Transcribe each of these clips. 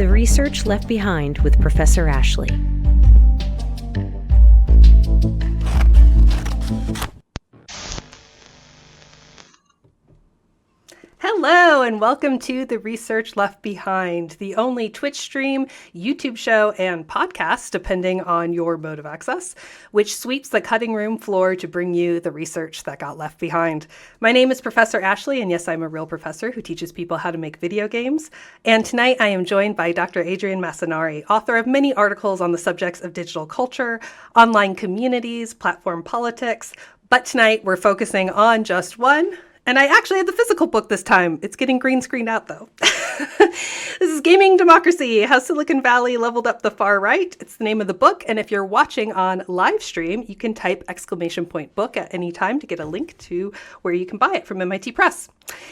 The Research Left Behind with Professor Ashley. Hello and welcome to The Research Left Behind, the only Twitch stream, YouTube show, and podcast, depending on your mode of access, which sweeps the cutting room floor to bring you the research that got left behind. My name is Professor Ashley, and yes, I'm a real professor who teaches people how to make video games. And tonight I am joined by Dr. Adrienne Massanari, author of many articles on the subjects of digital culture, online communities, platform politics. But tonight we're focusing on just one. And I actually had the physical book this time. It's getting green screened out, though. This is Gaming Democracy, How Silicon Valley Leveled Up the Far Right. It's the name of the book. And if you're watching on live stream, you can type !book at any time to get a link to where you can buy it from MIT Press.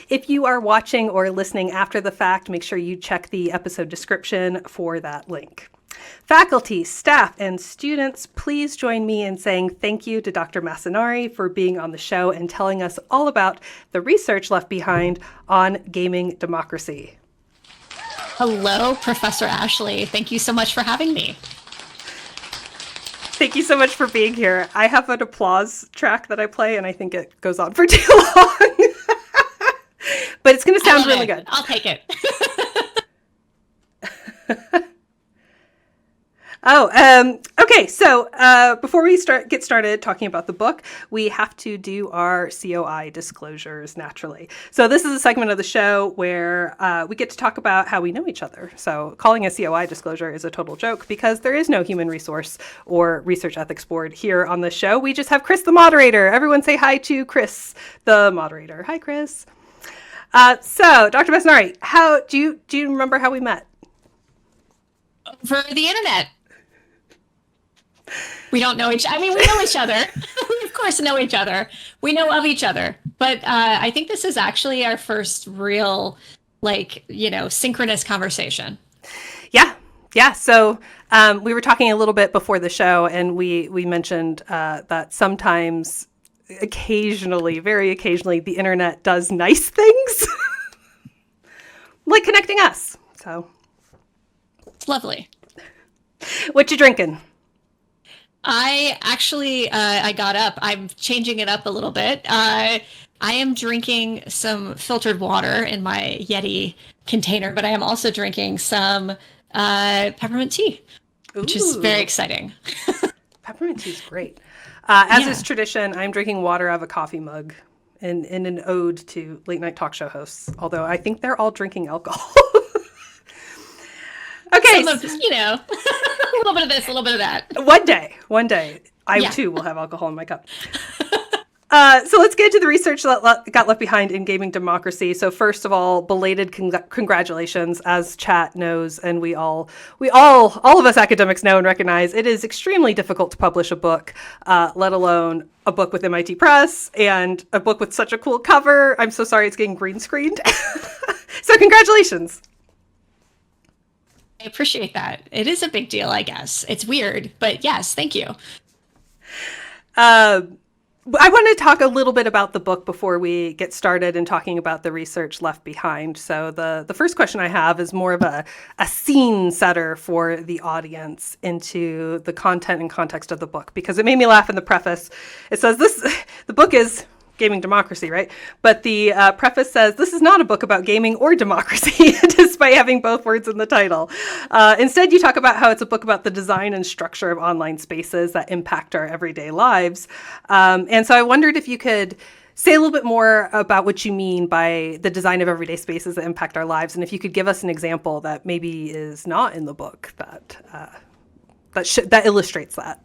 If you are watching or listening after the fact, make sure you check the episode description for that link. Faculty, staff, and students, please join me in saying thank you to Dr. Massanari for being on the show and telling us all about the research left behind on gaming democracy. Hello, Professor Ashley. Thank you so much for having me. Thank you so much for being here. I have an applause track that I play, and I think it goes on for too long. But it's going to sound really good. I'll take it. Okay. So before we get started talking about the book, we have to do our COI disclosures naturally. So this is a segment of the show where we get to talk about how we know each other. So calling a COI disclosure is a total joke because there is no human resource or research ethics board here on the show. We just have Chris, the moderator. Everyone say hi to Chris, the moderator. Hi, Chris. So Dr. Massanari, do you remember how we met? Over the internet. We don't know each. I mean, we know each other. We of course know each other. We know of each other. But I think this is actually our first real, synchronous conversation. Yeah. So we were talking a little bit before the show, and we mentioned that sometimes, very occasionally, the internet does nice things, like connecting us. So it's lovely. What you drinking? I actually, I got up. I'm changing it up a little bit. I am drinking some filtered water in my Yeti container, but I am also drinking some peppermint tea, which is very exciting. Peppermint tea is great. As is tradition, I'm drinking water out of a coffee mug in an ode to late night talk show hosts, although I think they're all drinking alcohol. Okay. Some of, a little bit of this, a little bit of that. One day, I too will have alcohol in my cup. So let's get to the research that got left behind in gaming democracy. So first of all, belated congratulations, as chat knows, and we all of us academics know and recognize, it is extremely difficult to publish a book, let alone a book with MIT Press and a book with such a cool cover. I'm so sorry it's getting green screened. So congratulations. I appreciate that. It is a big deal, I guess. It's weird, but yes, thank you. I want to talk a little bit about the book before we get started and talking about the research left behind. So the first question I have is more of a scene setter for the audience into the content and context of the book, because it made me laugh in the preface. It says the book is Gaming Democracy, right? But the preface says, this is not a book about gaming or democracy, despite having both words in the title. Instead, you talk about how it's a book about the design and structure of online spaces that impact our everyday lives. And so I wondered if you could say a little bit more about what you mean by the design of everyday spaces that impact our lives, and if you could give us an example that maybe is not in the book that illustrates that.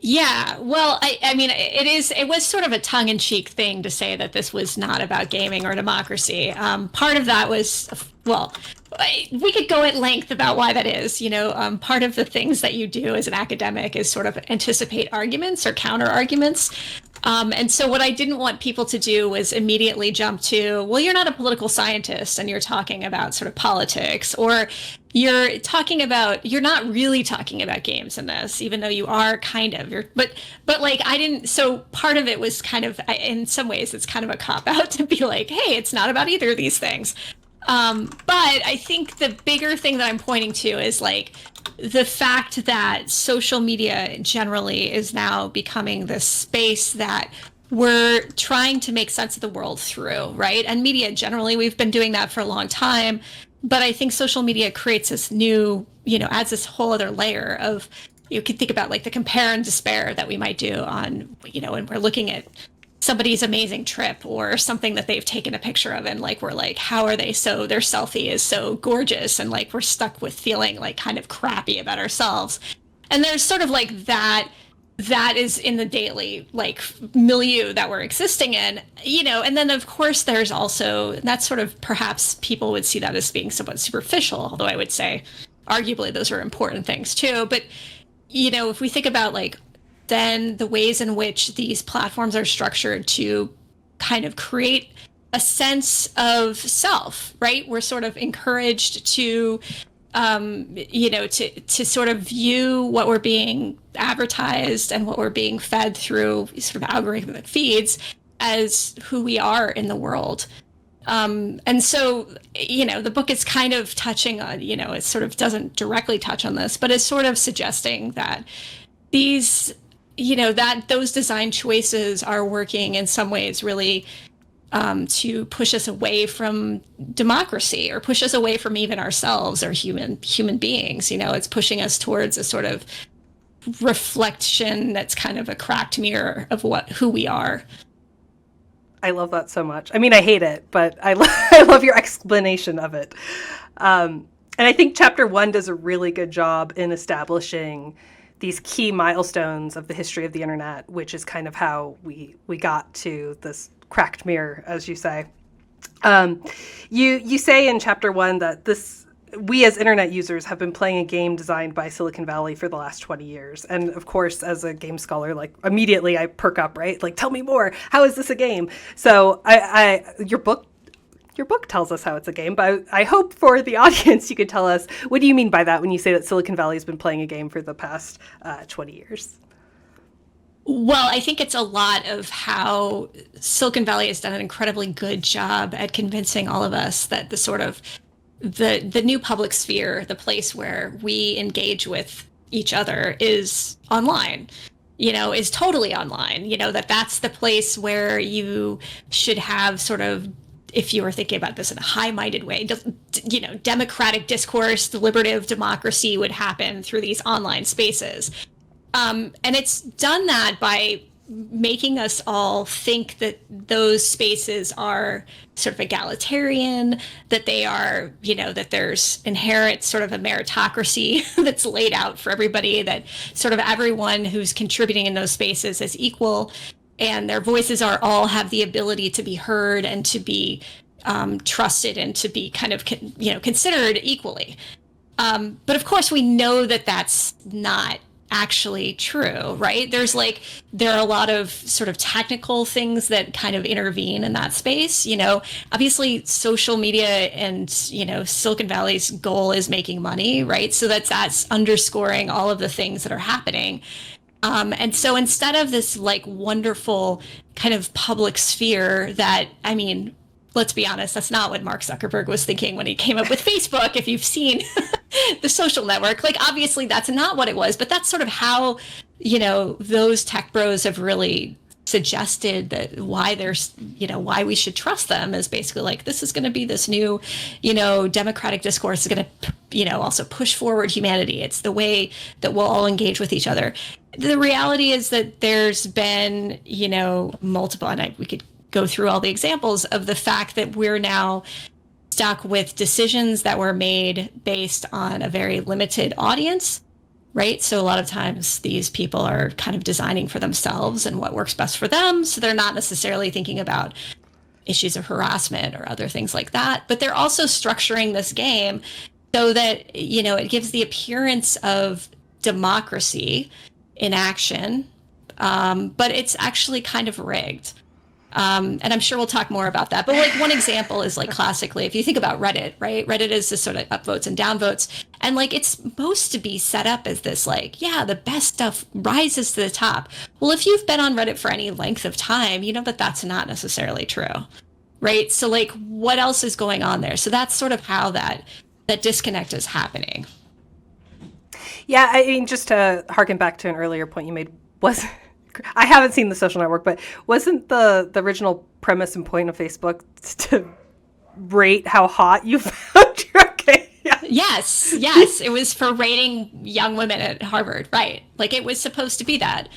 Yeah, well, I mean, it was sort of a tongue-in-cheek thing to say that this was not about gaming or democracy. Part of that was, we could go at length about why that is. Part of the things that you do as an academic is sort of anticipate arguments or counter arguments. And so what I didn't want people to do was immediately jump to, well, you're not a political scientist and you're talking about sort of politics, or you're not really talking about games in this, even though you are kind of, so part of it was kind of, in some ways, it's kind of a cop out to be like, hey, it's not about either of these things. But I think the bigger thing that I'm pointing to is like the fact that social media generally is now becoming this space that we're trying to make sense of the world through, right? And media generally, we've been doing that for a long time. But I think social media creates this new, adds this whole other layer of, you could think about like the compare and despair that we might do on, when we're looking at somebody's amazing trip or something that they've taken a picture of, and like we're like, how are they so, their selfie is so gorgeous, and like we're stuck with feeling like kind of crappy about ourselves. And there's sort of like that is in the daily like milieu that we're existing in, and then of course there's also that's sort of, perhaps people would see that as being somewhat superficial, although I would say arguably those are important things too. But if we think about like then the ways in which these platforms are structured to kind of create a sense of self, right? We're sort of encouraged to, to sort of view what we're being advertised and what we're being fed through sort of algorithmic feeds as who we are in the world. And so, the book is kind of touching on, it sort of doesn't directly touch on this, but it's sort of suggesting that these, that those design choices are working in some ways really to push us away from democracy, or push us away from even ourselves or human beings. It's pushing us towards a sort of reflection that's kind of a cracked mirror of who we are. I love that so much. I mean, I hate it, but I love your explanation of it. And I think chapter 1 does a really good job in establishing these key milestones of the history of the internet, which is kind of how we got to this cracked mirror, as you say. You say in chapter 1 that we as internet users have been playing a game designed by Silicon Valley for the last 20 years. And of course, as a game scholar, like immediately I perk up, right? Like, tell me more. How is this a game? So your book tells us how it's a game, but I hope for the audience you could tell us, what do you mean by that when you say that Silicon Valley has been playing a game for the past 20 years? Well, I think it's a lot of how Silicon Valley has done an incredibly good job at convincing all of us that the sort of the new public sphere, the place where we engage with each other, is online, is totally online, that's the place where you should have sort of, if you were thinking about this in a high-minded way, democratic discourse, deliberative democracy would happen through these online spaces. And it's done that by making us all think that those spaces are sort of egalitarian, that they are, that there's inherent sort of a meritocracy that's laid out for everybody, that sort of everyone who's contributing in those spaces is equal, and their voices all have the ability to be heard and to be trusted and to be kind of, considered equally. But of course, we know that that's not actually true, right? There are a lot of sort of technical things that kind of intervene in that space. Obviously social media and, Silicon Valley's goal is making money, right? So that's underscoring all of the things that are happening. And so instead of this like wonderful kind of public sphere that, I mean, let's be honest, that's not what Mark Zuckerberg was thinking when he came up with Facebook. If you've seen the social network, like obviously that's not what it was, but that's sort of how, those tech bros have really suggested that why there's, why we should trust them is basically like, this is going to be this new, democratic discourse is going to, also push forward humanity. It's the way that we'll all engage with each other. The reality is that there's been, multiple, and we could go through all the examples of the fact that we're now stuck with decisions that were made based on a very limited audience, right? So a lot of times these people are kind of designing for themselves and what works best for them. So they're not necessarily thinking about issues of harassment or other things like that, but they're also structuring this game so that, it gives the appearance of democracy in action, but it's actually kind of rigged. And I'm sure we'll talk more about that. But like one example is like classically, if you think about Reddit, right? Reddit is this sort of upvotes and downvotes. And like it's supposed to be set up as this like, yeah, the best stuff rises to the top. Well, if you've been on Reddit for any length of time, you know that that's not necessarily true, right? So like, what else is going on there? So that's sort of how that disconnect is happening. Yeah, I mean, just to harken back to an earlier point you made, I haven't seen The Social Network, but wasn't the original premise and point of Facebook to rate how hot you found your okay? Yeah. Yes, it was for rating young women at Harvard, right? Like it was supposed to be that.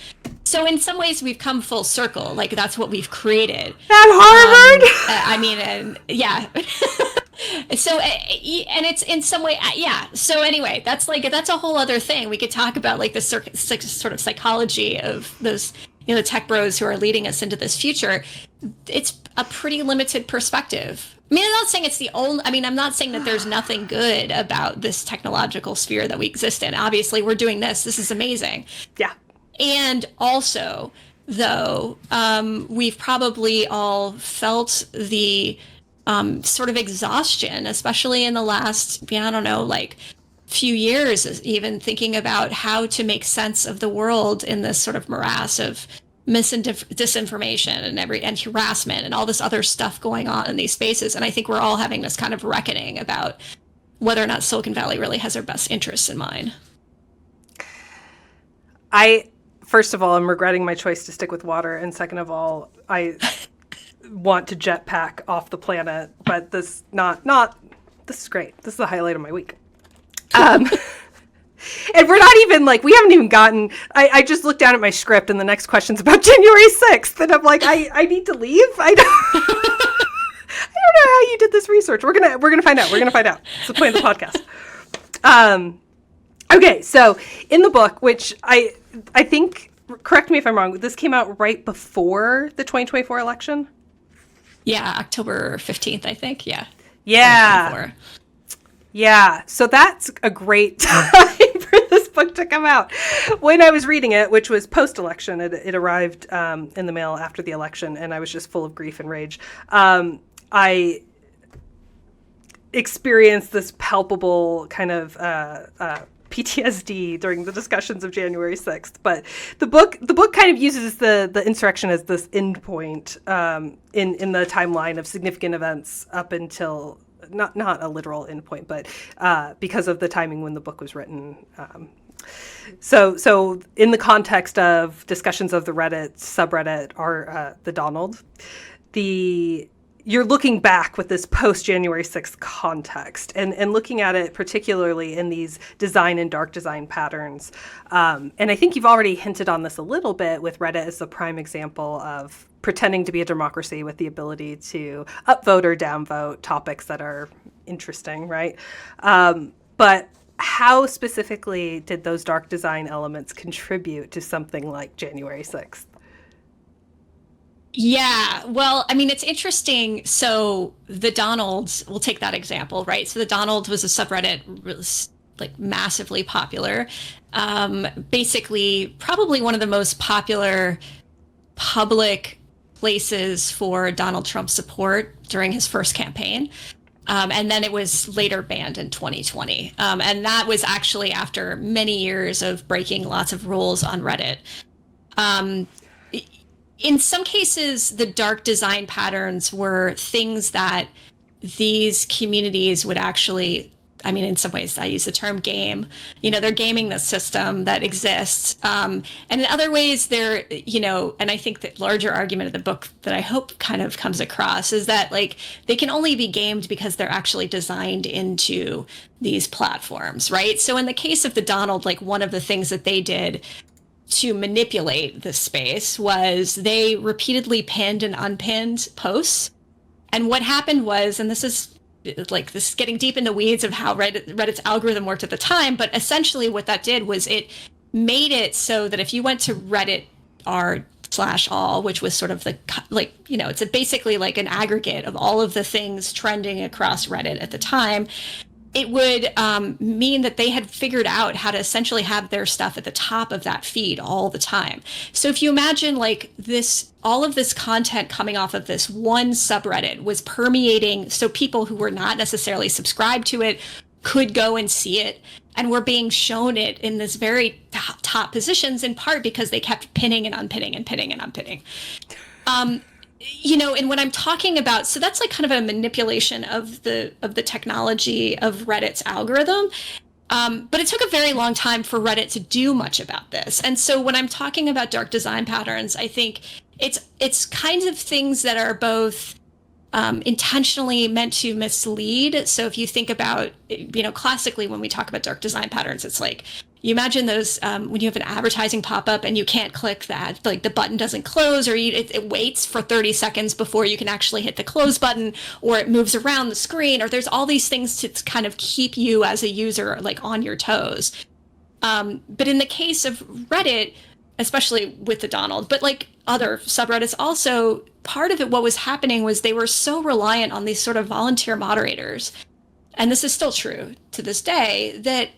So in some ways we've come full circle. Like that's what we've created. At Harvard? I mean, yeah. So, and it's in some way, yeah. So anyway, that's a whole other thing. We could talk about like the sort of psychology of those, the tech bros who are leading us into this future. It's a pretty limited perspective. I mean, I'm not saying it's the only, I'm not saying that there's nothing good about this technological sphere that we exist in. Obviously, we're doing this. This is amazing. Yeah. And also, though, we've probably all felt the sort of exhaustion, especially in the last, few years, even thinking about how to make sense of the world in this sort of morass of disinformation and harassment and all this other stuff going on in these spaces. And I think we're all having this kind of reckoning about whether or not Silicon Valley really has our best interests in mind. First of all, I'm regretting my choice to stick with water. And second of all, I want to jetpack off the planet, but this is great. This is the highlight of my week. And we're not even we haven't even gotten, I just looked down at my script and the next question's about January 6th. And I'm like, I need to leave. I don't know how you did this research. We're going to find out. It's the point of the podcast. Okay. So in the book, which I think, correct me if I'm wrong, this came out right before the 2024 election. Yeah. October 15th, I think. Yeah. Yeah. Yeah, so that's a great time for this book to come out. When I was reading it, which was post-election, it arrived in the mail after the election, and I was just full of grief and rage. I experienced this palpable kind of PTSD during the discussions of January 6th. But the book kind of uses the insurrection as this endpoint in the timeline of significant events up until. Not a literal endpoint, but because of the timing when the book was written. So in the context of discussions of the Reddit subreddit or the Donald, you're looking back with this post-January 6th context and looking at it particularly in these design and dark design patterns. And I think you've already hinted on this a little bit with Reddit as the prime example of pretending to be a democracy with the ability to upvote or downvote topics that are interesting, right? But how specifically did those dark design elements contribute to something like January 6th? Yeah, well, it's interesting. So the Donald, we'll take that example, right? So the Donald was a subreddit, was massively popular. Basically, probably one of the most popular public places for Donald Trump support during his first campaign. And then it was later banned in 2020. And that was actually after many years of breaking lots of rules on Reddit. In some cases, the dark design patterns were things that these communities would actually, in some ways I use the term game, they're gaming the system that exists. And in other ways they're, and I think the larger argument of the book that I hope kind of comes across is that they can only be gamed because they're actually designed into these platforms, right? So in the case of the Donald, one of the things that they did to manipulate this space was they repeatedly pinned and unpinned posts. And what happened was, and this is getting deep in the weeds of how Reddit's algorithm worked at the time, but essentially what that did was it made it so that if you went to Reddit r/all, which was sort of it's basically an aggregate of all of the things trending across Reddit at the time, it would mean that they had figured out how to essentially have their stuff at the top of that feed all the time. So if you imagine all of this content coming off of this one subreddit was permeating, so people who were not necessarily subscribed to it could go and see it and were being shown it in this very top positions, in part because they kept pinning and unpinning and pinning and unpinning. and when I'm talking about, so that's like kind of a manipulation of the technology of Reddit's algorithm. But it took a very long time for Reddit to do much about this. And so when I'm talking about dark design patterns, I think it's kinds of things that are both intentionally meant to mislead. So if you think about, classically when we talk about dark design patterns, it's like, you imagine those when you have an advertising pop-up and you can't click that, like the button doesn't close, or it waits for 30 seconds before you can actually hit the close button, or it moves around the screen, or there's all these things to kind of keep you as a user like on your toes. But in the case of Reddit, especially with the Donald, but like other subreddits also, part of it, what was happening was they were so reliant on these sort of volunteer moderators. And this is still true to this day, that,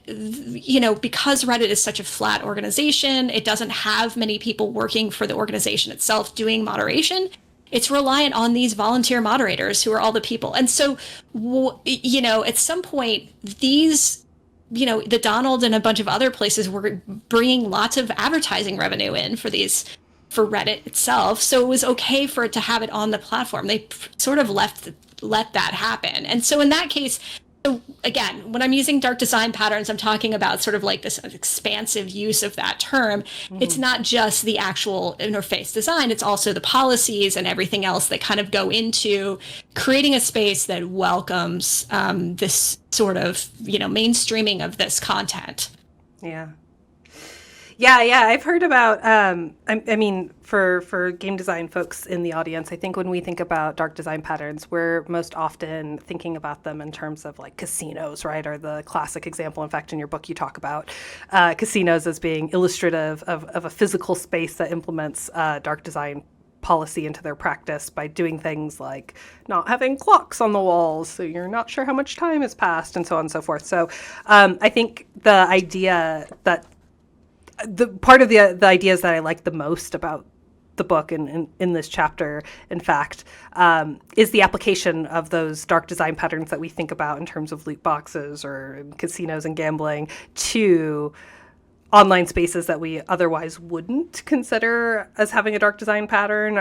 because Reddit is such a flat organization, it doesn't have many people working for the organization itself doing moderation. It's reliant on these volunteer moderators who are all the people. And so, at some point, these, the Donald and a bunch of other places were bringing lots of advertising revenue in for Reddit itself. So it was okay for it to have it on the platform. They sort of let that happen. And so in that case, so again, when I'm using dark design patterns, I'm talking about sort of like this expansive use of that term. It's not just the actual interface design, it's also the policies and everything else that kind of go into creating a space that welcomes this sort of, mainstreaming of this content. Yeah. Yeah. I've heard about, I mean, for game design folks in the audience, I think when we think about dark design patterns, we're most often thinking about them in terms of like casinos, right? Or the classic example. In fact, in your book, you talk about casinos as being illustrative of a physical space that implements dark design policy into their practice by doing things like not having clocks on the walls, so you're not sure how much time has passed, and so on and so forth. So I think the idea that the part of the ideas that I like the most about the book and in this chapter, in fact, is the application of those dark design patterns that we think about in terms of loot boxes or casinos and gambling to online spaces that we otherwise wouldn't consider as having a dark design pattern,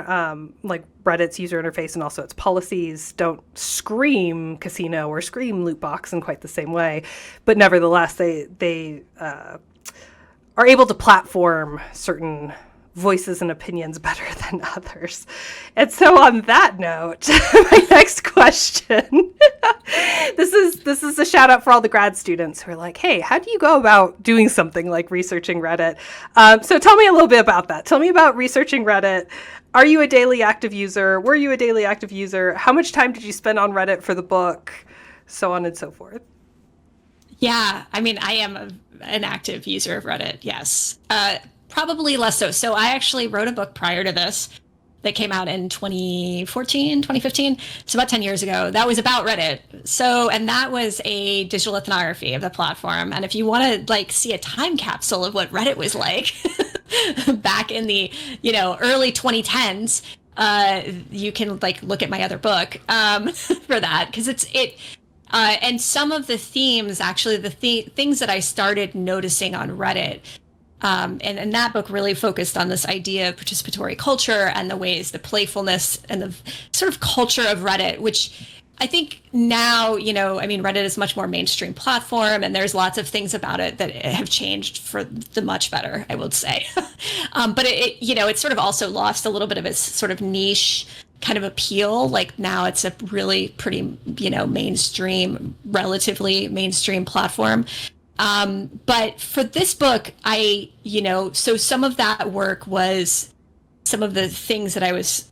like Reddit's user interface and also its policies don't scream casino or scream loot box in quite the same way, but nevertheless they are able to platform certain voices and opinions better than others. And so on that note, my next question, this is a shout out for all the grad students who are like, hey, how do you go about doing something like researching Reddit? So tell me a little bit about that. Tell me about researching Reddit. Are you a daily active user? Were you a daily active user? How much time did you spend on Reddit for the book? So on and so forth. Yeah, I mean, I am an active user of Reddit, yes. Probably less so. So I actually wrote a book prior to this that came out in 2014, 2015. So about 10 years ago. That was about Reddit. So, and that was a digital ethnography of the platform. And if you want to like see a time capsule of what Reddit was like back in the, early 2010s, you can like look at my other book for that, because and some of the themes, actually, the things that I started noticing on Reddit, and that book really focused on this idea of participatory culture and the ways, the playfulness and the sort of culture of Reddit, which I think now, Reddit is a much more mainstream platform, and there's lots of things about it that have changed for the much better, I would say. But it sort of also lost a little bit of its sort of niche kind of appeal. Like now it's a really pretty, mainstream, relatively mainstream platform. But for this book, so some of that work was some of the things that I was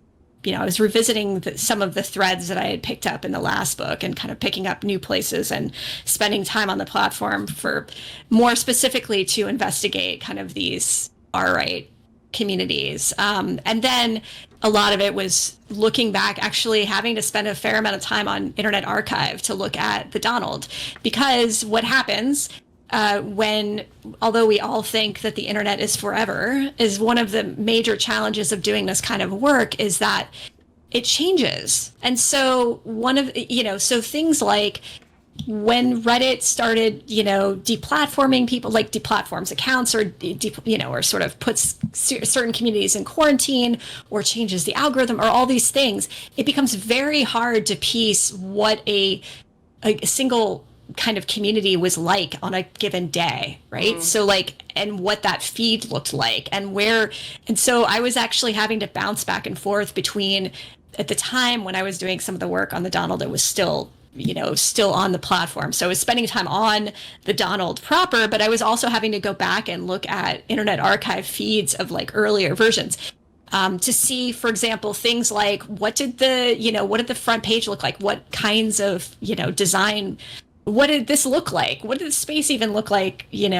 revisiting some of the threads that I had picked up in the last book and kind of picking up new places and spending time on the platform for more specifically to investigate kind of these far-right communities. And then a lot of it was looking back, actually having to spend a fair amount of time on Internet Archive to look at the Donald, because what happens although we all think that the internet is forever, is one of the major challenges of doing this kind of work is that it changes. And so so things like when Reddit started, deplatforming people, like deplatforms accounts, or or sort of puts certain communities in quarantine, or changes the algorithm, or all these things, it becomes very hard to piece what a single kind of community was like on a given day, right? So like, and what that feed looked like, and so I was actually having to bounce back and forth between, at the time when I was doing some of the work on the Donald, it was still on the platform. So I was spending time on the Donald proper, but I was also having to go back and look at Internet Archive feeds of like earlier versions, to see, for example, things like what did the front page look like? What kinds of, design, what did this look like? What did the space even look like, in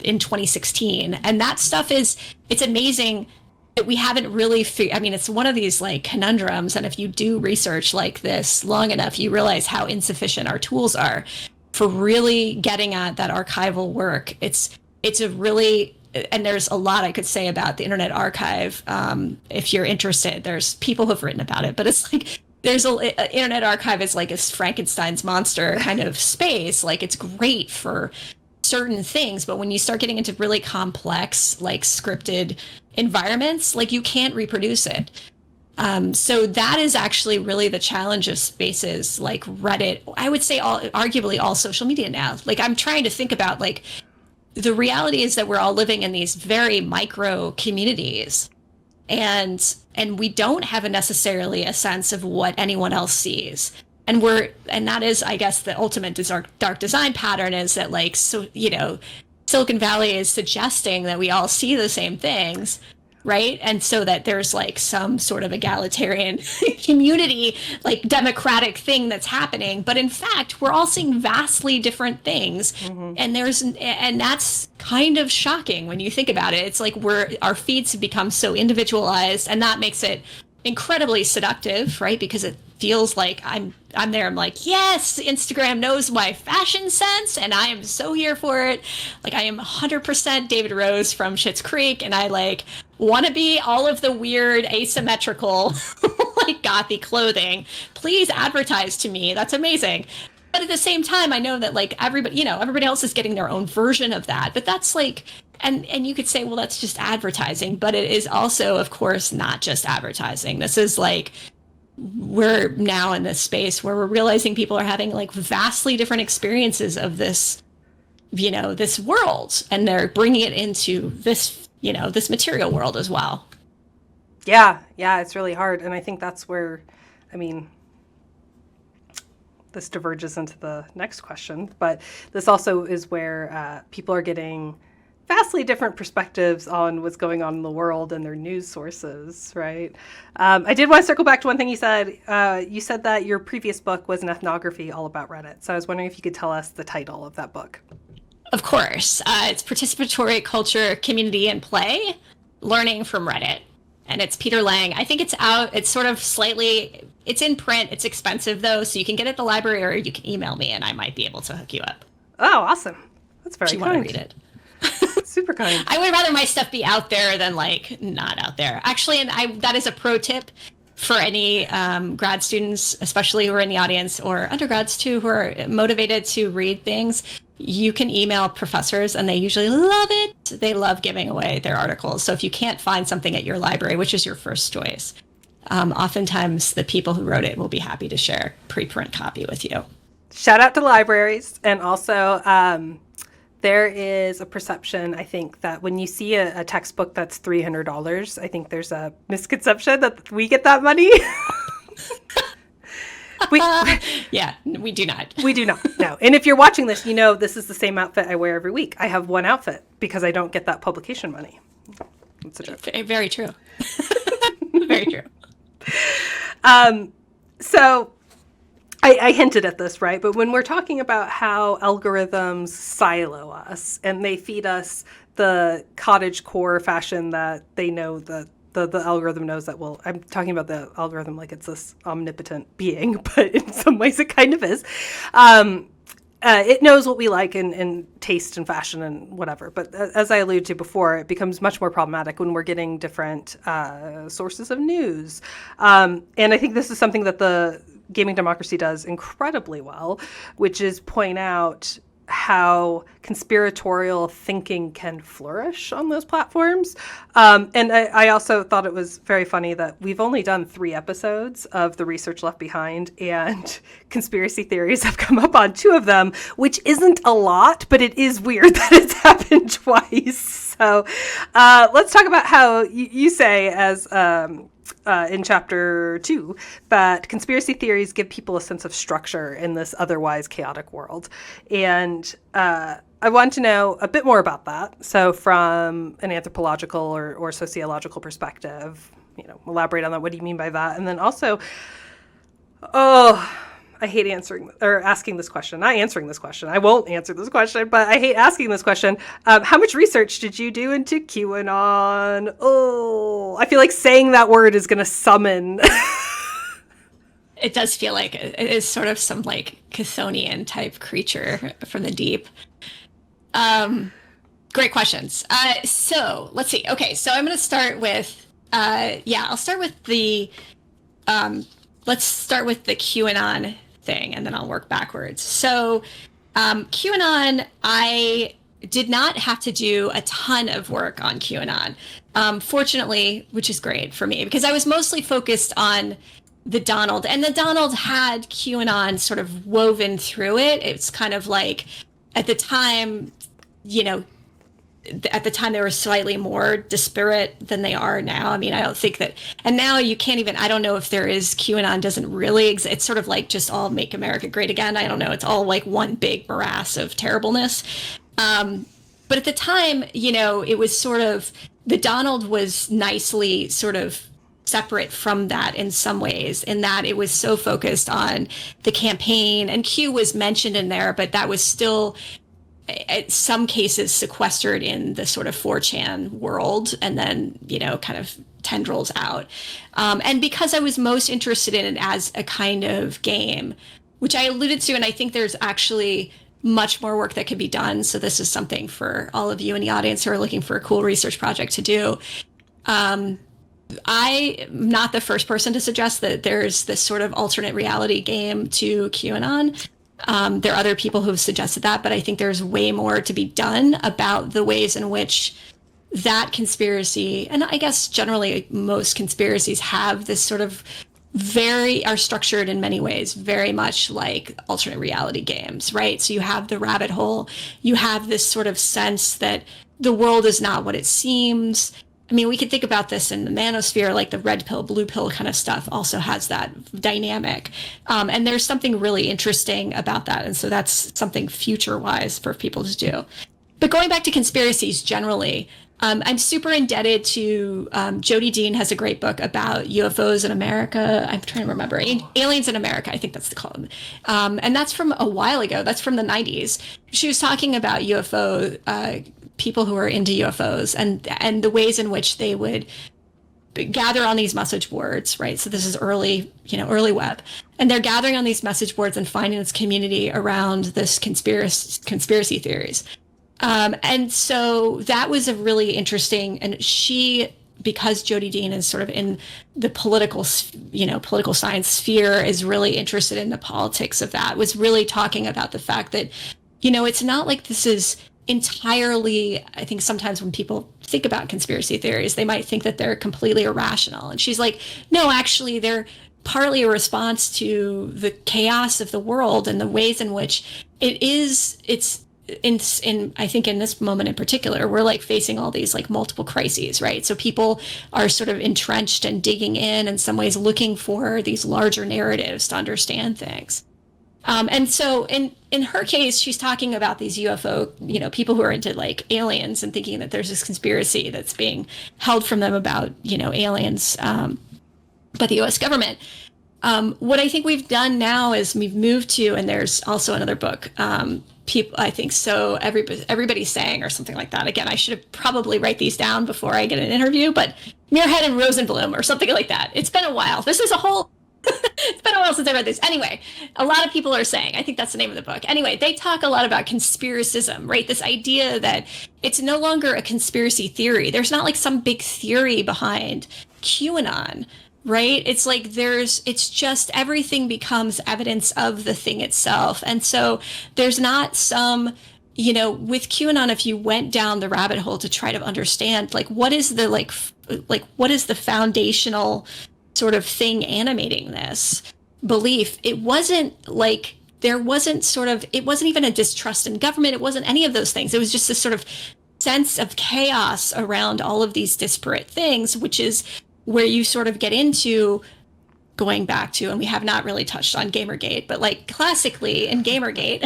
2016? And that stuff it's amazing that we haven't really it's one of these like conundrums, and if you do research like this long enough, you realize how insufficient our tools are for really getting at that archival work. It's a really, and there's a lot I could say about the Internet Archive. If you're interested, there's people who've written about it, but it's like Internet Archive is like a Frankenstein's monster kind of space. Like, it's great for certain things, but when you start getting into really complex, like scripted environments, like you can't reproduce it. So that is actually really the challenge of spaces like Reddit. I would say arguably all social media now. Like, I'm trying to think about, like, the reality is that we're all living in these very micro communities, and we don't have necessarily a sense of what anyone else sees. And that is, I guess, the ultimate dark design pattern, is that, like, so, Silicon Valley is suggesting that we all see the same things, right? And so that there's like some sort of egalitarian community, like democratic thing that's happening. But in fact, we're all seeing vastly different things. And that's kind of shocking when you think about it. It's like our feeds have become so individualized, and that makes it incredibly seductive, right? Because it feels like I'm there. I'm like, yes, Instagram knows my fashion sense, and I am so here for it. Like, I am 100% David Rose from Schitt's Creek, and I like want to be all of the weird asymmetrical like gothy clothing. Please advertise to me. That's amazing. But at the same time, I know that like everybody else is getting their own version of that. But that's like, and you could say, well, that's just advertising, but it is also, of course, not just advertising. This is like, we're now in this space where we're realizing people are having like vastly different experiences of this, this world, and they're bringing it into this, this material world as well. Yeah, it's really hard. And I think that's where, this diverges into the next question, but this also is where people are getting vastly different perspectives on what's going on in the world and their news sources, right? I did want to circle back to one thing you said. You said that your previous book was an ethnography all about Reddit. So I was wondering if you could tell us the title of that book. Of course. It's Participatory Culture, Community, and Play, Learning from Reddit. And it's Peter Lang. I think it's out. It's sort of it's in print. It's expensive, though, so you can get it at the library, or you can email me, and I might be able to hook you up. Oh, awesome. That's very kind. kind. You want to read it? Super kind. I would rather my stuff be out there than like not out there. Actually, and that is a pro tip for any grad students, especially who are in the audience, or undergrads too, who are motivated to read things. You can email professors, and they usually love it. They love giving away their articles. So if you can't find something at your library, which is your first choice, oftentimes the people who wrote it will be happy to share a preprint copy with you. Shout out to libraries. And also, there is a perception, I think, that when you see a textbook that's $300, I think there's a misconception that we get that money. Yeah, we do not. We do not, no. And if you're watching this, this is the same outfit I wear every week. I have one outfit because I don't get that publication money. That's a joke. Very true. Very true. So I hinted at this, right? But when we're talking about how algorithms silo us and they feed us the cottagecore fashion that they know that the algorithm knows that I'm talking about the algorithm like it's this omnipotent being, but in some ways it kind of is. It knows what we like in taste and fashion and whatever. But as I alluded to before, it becomes much more problematic when we're getting different sources of news. And I think this is something that the Gaming Democracy does incredibly well, which is point out how conspiratorial thinking can flourish on those platforms. And I also thought it was very funny that we've only done 3 episodes of the Research Left Behind, and conspiracy theories have come up on 2 of them, which isn't a lot, but it is weird that it's happened twice. So let's talk about how you say, as in chapter 2, that conspiracy theories give people a sense of structure in this otherwise chaotic world. And I want to know a bit more about that. So from an anthropological or sociological perspective, elaborate on that. What do you mean by that? And then also, I hate asking this question. Not answering this question. I won't answer this question, but I hate asking this question. How much research did you do into QAnon? I feel like saying that word is going to summon. It does feel like it is sort of some like Chthonian type creature from the deep. Great questions. So let's see. Okay, so I'm going to start with, I'll start with the, let's start with the QAnon thing, and then I'll work backwards. So QAnon, I did not have to do a ton of work on QAnon, fortunately, which is great for me, because I was mostly focused on the Donald, and the Donald had QAnon sort of woven through it. It's kind of like, at the time, they were slightly more disparate than they are now. I mean, I don't think that, and now you can't even, I don't know if there is, QAnon doesn't really exist. It's sort of like just all Make America Great Again. I don't know. It's all like one big morass of terribleness. But at the time, it was sort of, the Donald was nicely sort of separate from that in some ways, in that it was so focused on the campaign, and Q was mentioned in there, but that was still, in some cases, sequestered in the sort of 4chan world, and then, kind of tendrils out. And because I was most interested in it as a kind of game, which I alluded to, and I think there's actually much more work that could be done. So this is something for all of you in the audience who are looking for a cool research project to do. I'm not the first person to suggest that there's this sort of alternate reality game to QAnon. There are other people who have suggested that, but I think there's way more to be done about the ways in which that conspiracy, and I guess generally most conspiracies have this sort of are structured in many ways very much like alternate reality games, right? So you have the rabbit hole, you have this sort of sense that the world is not what it seems. I mean, we could think about this in the manosphere, like the red pill, blue pill kind of stuff also has that dynamic. And there's something really interesting about that. And so that's something future-wise for people to do. But going back to conspiracies generally, I'm super indebted to Jody Dean has a great book about UFOs in America. I'm trying to remember. Aliens in America, I think that's the column. And that's from a while ago. That's from the 90s. She was talking about UFO people who are into UFOs and the ways in which they would gather on these message boards, right? So this is early web. And they're gathering on these message boards and finding this community around this conspiracy theories. And so that was a really interesting, and because Jody Dean is sort of in the political science sphere, is really interested in the politics of that, was really talking about the fact that, it's not like this is entirely, I think sometimes when people think about conspiracy theories, they might think that they're completely irrational. And she's like, no, actually, they're partly a response to the chaos of the world and the ways in which it's I think in this moment in particular, we're like facing all these like multiple crises, right? So people are sort of entrenched and digging in some ways, looking for these larger narratives to understand things. And so in her case, she's talking about these UFO, people who are into like aliens and thinking that there's this conspiracy that's being held from them about, aliens by the US government. What I think we've done now is we've moved to, and there's also another book, I think so, everybody's saying, or something like that. Again, I should have probably write these down before I get an interview, but Muirhead and Rosenblum or something like that. It's been a while. This is a whole, it's been a while since I read this. Anyway, a lot of people are saying, I think that's the name of the book. Anyway, they talk a lot about conspiracism, right? This idea that it's no longer a conspiracy theory. There's not like some big theory behind QAnon. right? It's like it's just everything becomes evidence of the thing itself. And so there's not some, with QAnon, if you went down the rabbit hole to try to understand, like, what is the, what is the foundational sort of thing animating this belief? It wasn't like, there wasn't sort of, it wasn't even a distrust in government. It wasn't any of those things. It was just this sort of sense of chaos around all of these disparate things, which is where you sort of get into going back to, and we have not really touched on Gamergate, but like classically in Gamergate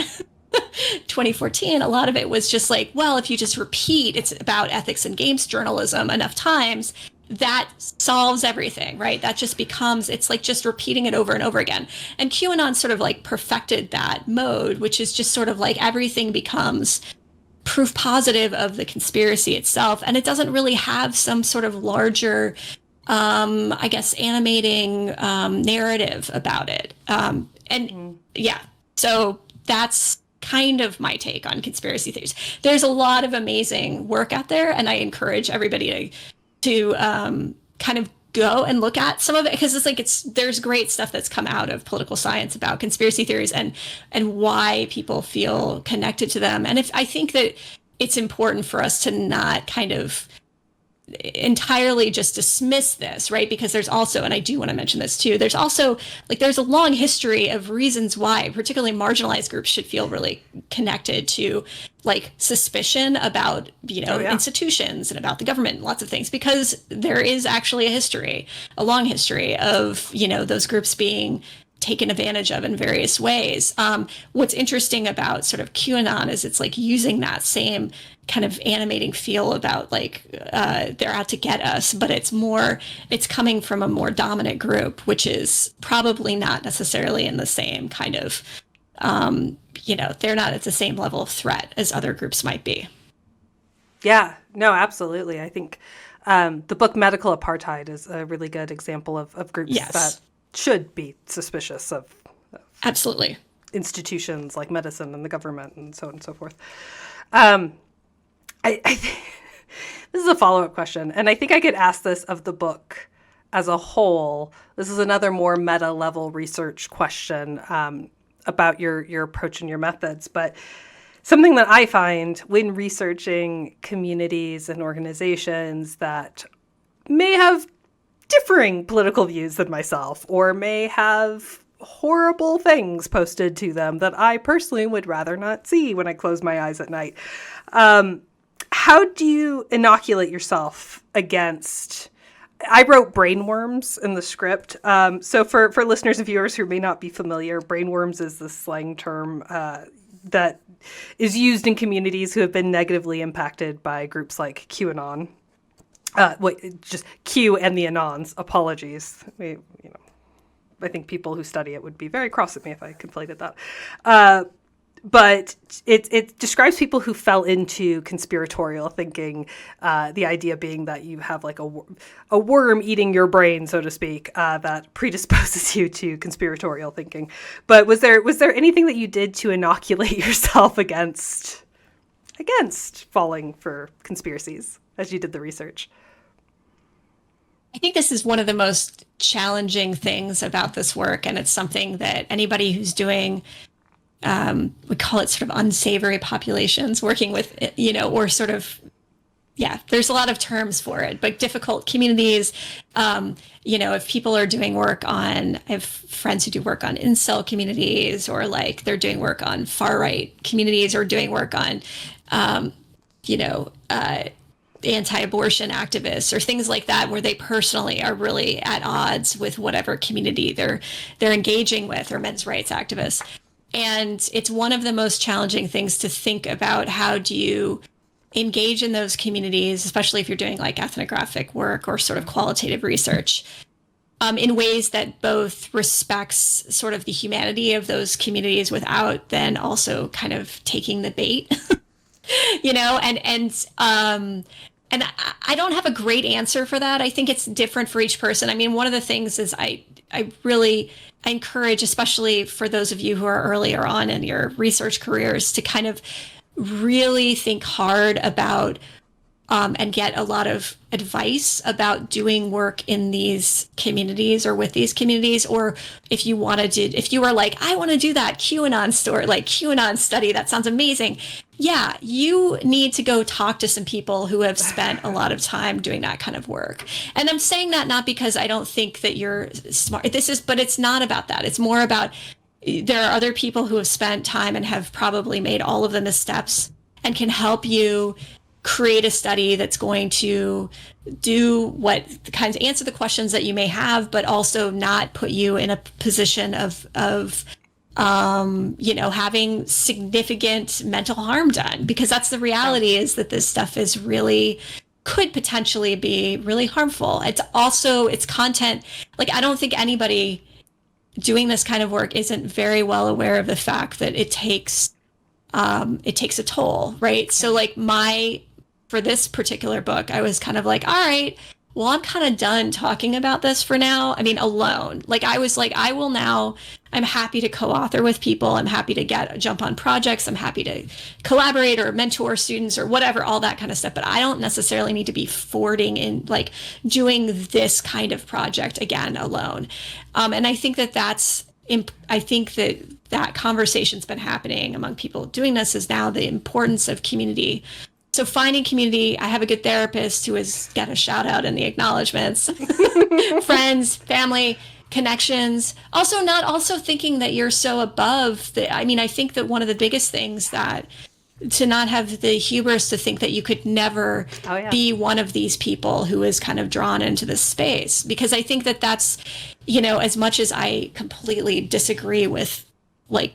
2014, a lot of it was just like, well, if you just repeat it's about ethics and games journalism enough times, that solves everything, right? That just becomes, it's like just repeating it over and over again. And QAnon sort of like perfected that mode, which is just sort of like everything becomes proof positive of the conspiracy itself. And it doesn't really have some sort of larger, I guess, animating narrative about it. Yeah, so that's kind of my take on conspiracy theories. There's a lot of amazing work out there, and I encourage everybody to kind of go and look at some of it, because it's like there's great stuff that's come out of political science about conspiracy theories and why people feel connected to them. And I think that it's important for us to not kind of entirely just dismiss this, right? Because there's also, and I do want to mention this too, there's also like there's a long history of reasons why particularly marginalized groups should feel really connected to like suspicion about institutions and about the government and lots of things, because there is actually a long history of those groups being taken advantage of in various ways. What's interesting about sort of QAnon is it's like using that same kind of animating feel about like they're out to get us, but it's coming from a more dominant group, which is probably not necessarily in the same kind of, they're not at the same level of threat as other groups might be. Yeah, no, absolutely. I think the book Medical Apartheid is a really good example of groups that should be suspicious of absolutely institutions like medicine and the government and so on and so forth. I think this is a follow-up question, and I think I could ask this of the book as a whole. This is another more meta-level research question about your approach and your methods, but something that I find when researching communities and organizations that may have differing political views than myself, or may have horrible things posted to them that I personally would rather not see when I close my eyes at night. How do you inoculate yourself against? I wrote brainworms in the script. So for listeners and viewers who may not be familiar, brainworms is the slang term that is used in communities who have been negatively impacted by groups like QAnon. Just Q and the Anons. Apologies. I think people who study it would be very cross at me if I conflated that. But it describes people who fell into conspiratorial thinking, the idea being that you have like a worm eating your brain, so to speak, that predisposes you to conspiratorial thinking. But was there anything that you did to inoculate yourself against falling for conspiracies as you did the research? I think this is one of the most challenging things about this work, and it's something that anybody who's doing, we call it sort of unsavory populations, working with, or sort of, there's a lot of terms for it, but difficult communities, if people are doing work on, I have friends who do work on incel communities, or like they're doing work on far-right communities, or doing work on, anti-abortion activists or things like that, where they personally are really at odds with whatever community they're engaging with, or men's rights activists. And it's one of the most challenging things to think about. How do you engage in those communities, especially if you're doing like ethnographic work or sort of qualitative research, in ways that both respects sort of the humanity of those communities without then also kind of taking the bait, and I don't have a great answer for that. I think it's different for each person. I mean, one of the things is I encourage, especially for those of you who are earlier on in your research careers, to kind of really think hard about and get a lot of advice about doing work in these communities or with these communities. Or if you were like, I want to do that QAnon study, that sounds amazing. Yeah, you need to go talk to some people who have spent a lot of time doing that kind of work. And I'm saying that not because I don't think that you're smart. But it's not about that. It's more about there are other people who have spent time and have probably made all of the missteps and can help you create a study that's going to do what kinds answer the questions that you may have, but also not put you in a position of having significant mental harm done, because that's the reality, is that this stuff is really could potentially be really harmful. It's content. Like, I don't think anybody doing this kind of work isn't very well aware of the fact that it takes a toll, right? So like for this particular book, I was kind of like, all right, well, I'm kind of done talking about this for now. I mean, alone. Like, I was like, I'm happy to co-author with people. I'm happy to jump on projects. I'm happy to collaborate or mentor students or whatever, all that kind of stuff. But I don't necessarily need to be forwarding in, like, doing this kind of project again alone. And I think that conversation's been happening among people doing this, is now the importance of community. So finding community, I have a good therapist who has got a shout out in the acknowledgments, friends, family, connections. Also thinking that you're so above I think that one of the biggest things to not have the hubris to think that you could never be one of these people who is kind of drawn into this space. Because I think that that's, as much as I completely disagree with like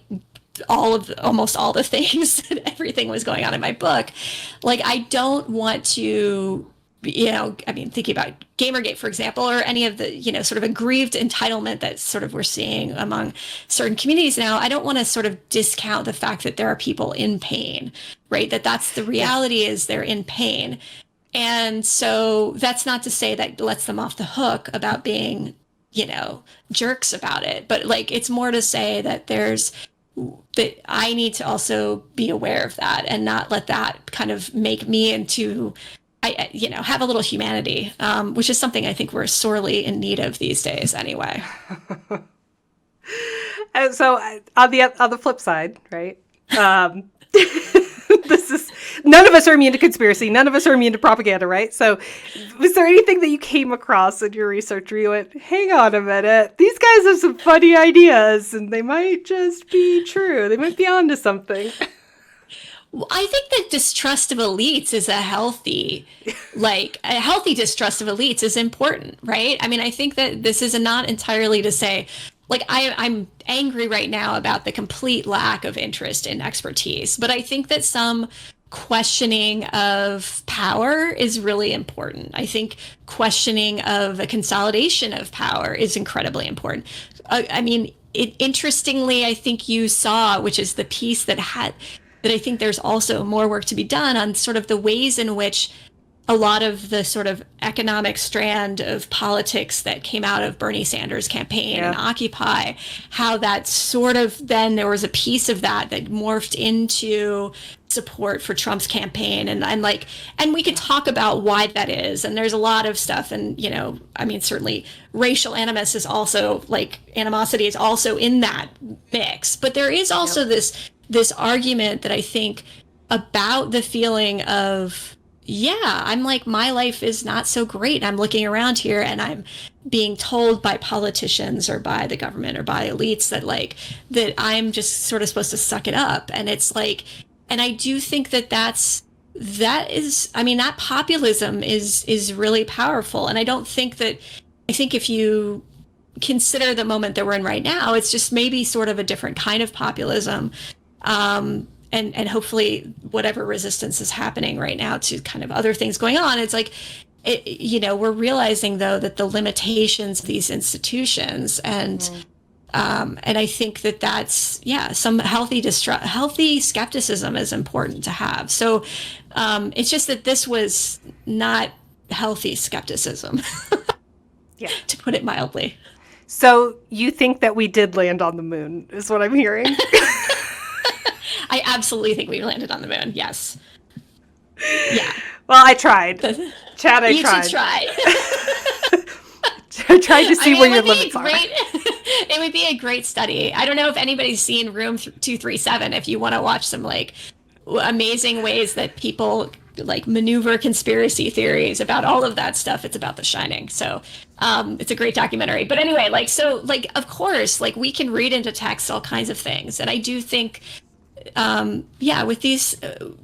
almost all the things that everything was going on in my book, like, I don't want to, thinking about Gamergate, for example, or any of the, sort of aggrieved entitlement that sort of we're seeing among certain communities now. I don't want to sort of discount the fact that there are people in pain, right? That's the reality, is they're in pain. And so that's not to say that lets them off the hook about being, jerks about it. But like, it's more to say that that I need to also be aware of that and not let that kind of make me into, have a little humanity, which is something I think we're sorely in need of these days anyway. And so on the flip side, right? None of us are immune to conspiracy. None of us are immune to propaganda, right? So was there anything that you came across in your research where you went, hang on a minute, these guys have some funny ideas and they might just be true. They might be onto something. Well, I think that distrust of elites is a healthy distrust of elites is important, right? I mean, I think that this is not entirely to say, like, I'm angry right now about the complete lack of interest in expertise, but I think that some questioning of power is really important. I think questioning of a consolidation of power is incredibly important. Interestingly, I think you saw, which is the piece that I think there's also more work to be done on sort of the ways in which a lot of the sort of economic strand of politics that came out of Bernie Sanders' campaign and Occupy, how that sort of, then there was a piece of that morphed into support for Trump's campaign. And we could talk about why that is. And there's a lot of stuff. And, certainly racial animus is also, like, animosity is also in that mix. But there is also this argument that I think about the feeling of, I'm like, my life is not so great. I'm looking around here and I'm being told by politicians or by the government or by elites that I'm just sort of supposed to suck it up. And it's like, and I do think that that populism is really powerful. And I think if you consider the moment that we're in right now, it's just maybe sort of a different kind of populism. And hopefully whatever resistance is happening right now to kind of other things going on, it's like, we're realizing, though, that the limitations of these institutions and I think that's, some healthy skepticism is important to have. So it's just that this was not healthy skepticism, to put it mildly. So you think that we did land on the moon, is what I'm hearing. I absolutely think we landed on the moon. Yes. Yeah. Well, I tried. Chad, I You tried. should try. I tried to see where your limits are. It would be a great study. I don't know if anybody's seen Room 237. If you want to watch some like amazing ways that people like maneuver conspiracy theories about all of that stuff, it's about The Shining. So it's a great documentary. But anyway, like, so like, of course, like we can read into text all kinds of things. And I do think, with these,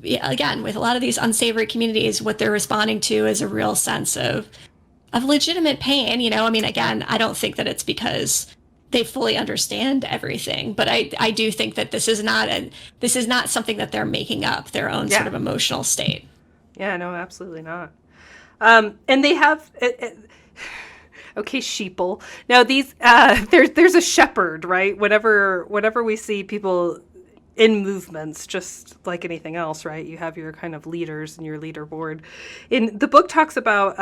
again, with a lot of these unsavory communities, what they're responding to is a real sense of legitimate pain. You know, I mean, again, I don't think that it's because they fully understand everything, but I do think that this is not something that they're making up, their own sort of emotional state. Yeah, no, absolutely not. And they have, okay, sheeple. Now these, there's a shepherd, right? Whenever we see people in movements, just like anything else, right? You have your kind of leaders and your leaderboard. In the book talks about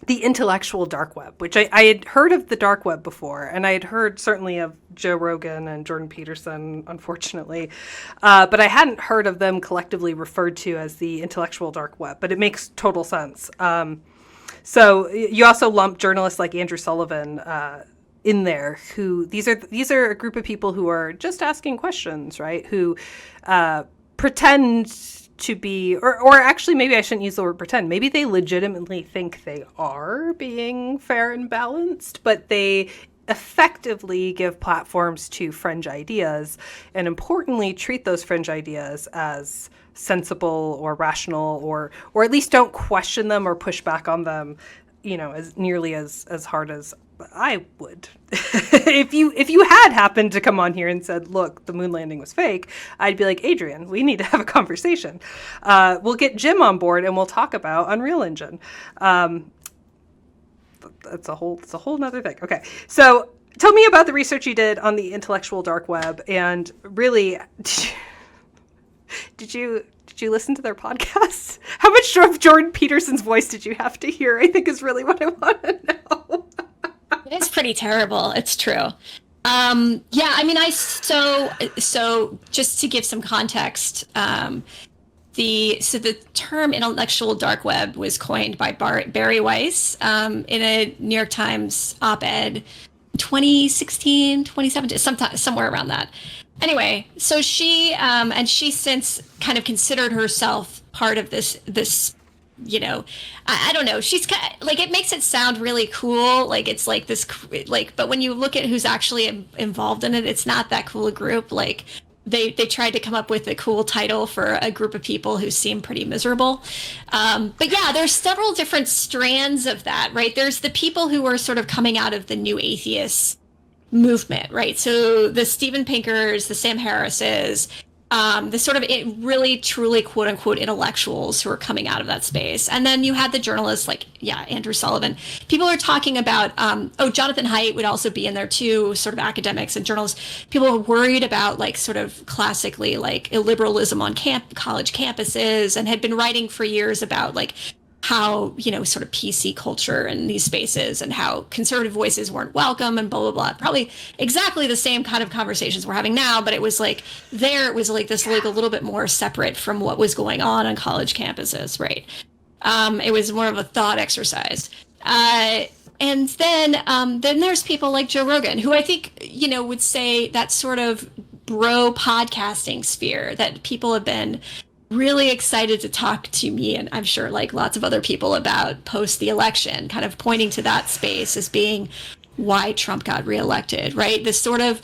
the intellectual dark web, which I had heard of the dark web before, and I had heard certainly of Joe Rogan and Jordan Peterson, unfortunately, but I hadn't heard of them collectively referred to as the intellectual dark web, but it makes total sense. So you also lump journalists like Andrew Sullivan in there, who these are a group of people who are just asking questions, right? Who pretend to be, or actually maybe I shouldn't use the word pretend. Maybe they legitimately think they are being fair and balanced, but they effectively give platforms to fringe ideas, and importantly treat those fringe ideas as sensible or rational, or at least don't question them or push back on them, you know, as nearly as hard as I would. If you had happened to come on here and said, look, the moon landing was fake, I'd be like, Adrienne, we need to have a conversation. We'll get Jim on board and we'll talk about Unreal Engine. It's a whole nother thing. Okay. So tell me about the research you did on the intellectual dark web, and really, did you listen to their podcast? How much of Jordan Peterson's voice did you have to hear? I think is really what I want to know. It's pretty terrible. It's true. I mean, so just to give some context, the term intellectual dark web was coined by Barry Weiss in a New York Times op-ed 2016, 2017, somewhere around that. Anyway, so she since kind of considered herself part of this, you know, I don't know. She's kind of, like, it makes it sound really cool. Like it's like this, like, but when you look at who's actually involved in it, it's not that cool a group. Like they tried to come up with a cool title for a group of people who seem pretty miserable. But yeah, there's several different strands of that, right? There's the people who are sort of coming out of the new atheist movement, right? So the Steven Pinkers, the Sam Harrises, the sort of really truly quote unquote intellectuals who are coming out of that space. And then you had the journalists like, Andrew Sullivan. People are talking about, Jonathan Haidt would also be in there too, sort of academics and journalists. People are worried about like sort of classically like illiberalism on college campuses, and had been writing for years about like how, you know, sort of PC culture in these spaces and how conservative voices weren't welcome and blah, blah, blah. Probably exactly the same kind of conversations we're having now, but it was like it was like this like a little bit more separate from what was going on college campuses, right? It was more of a thought exercise. And then there's people like Joe Rogan, who I think, you know, would say that sort of bro podcasting sphere that people have been really excited to talk to me, and I'm sure like lots of other people, about post the election, kind of pointing to that space as being why Trump got reelected, right? This sort of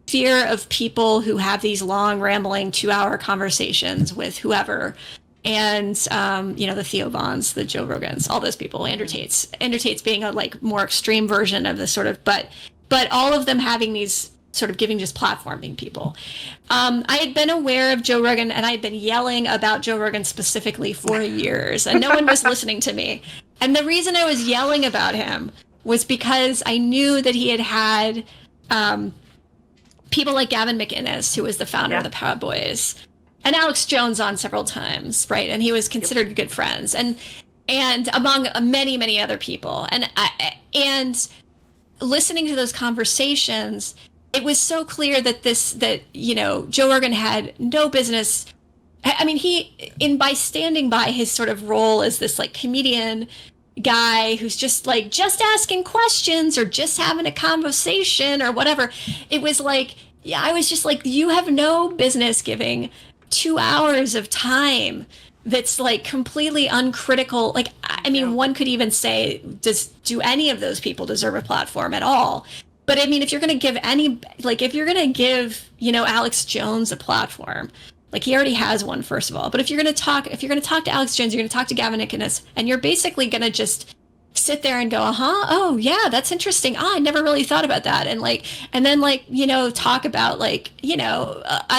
fear of people who have these long rambling 2-hour conversations with whoever, and you know, the Theo Vons, the Joe Rogans, all those people, Andrew Tate's being a like more extreme version of this sort of, but all of them having these sort of giving just platforming people. I had been aware of Joe Rogan, and I had been yelling about Joe Rogan specifically for years, and no one was listening to me. And the reason I was yelling about him was because I knew that he had people like Gavin McInnes, who was the founder of the Proud Boys, and Alex Jones on several times, right? And he was considered good friends, and among many, many other people. And listening to those conversations, it was so clear that you know, Joe Rogan had no business I mean, by standing by his sort of role as this like comedian guy who's just asking questions or just having a conversation or whatever, it was like, yeah, I was just like, you have no business giving 2 hours of time that's like completely uncritical. Like, I mean, one could even say, do any of those people deserve a platform at all? But I mean, if you're going to give, Alex Jones a platform, like he already has one, first of all. But if you're going to talk to Alex Jones, you're going to talk to Gavin Nicholas, and you're basically going to just sit there and go, oh yeah, that's interesting. I never really thought about that. And then talk about I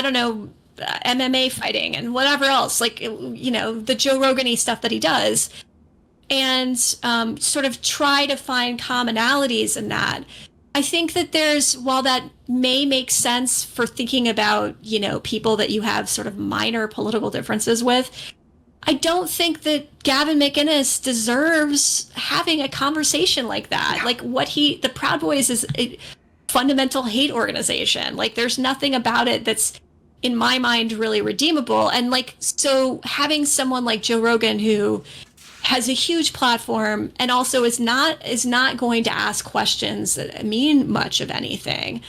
don't know, MMA fighting and whatever else, the Joe Rogan-y stuff that he does, and sort of try to find commonalities in that. I think that while that may make sense for thinking about, people that you have sort of minor political differences with, I don't think that Gavin McInnes deserves having a conversation like that. No. Like the Proud Boys is a fundamental hate organization. Like there's nothing about it that's, in my mind, really redeemable. And so having someone like Joe Rogan, who has a huge platform and also is not going to ask questions that mean much of anything,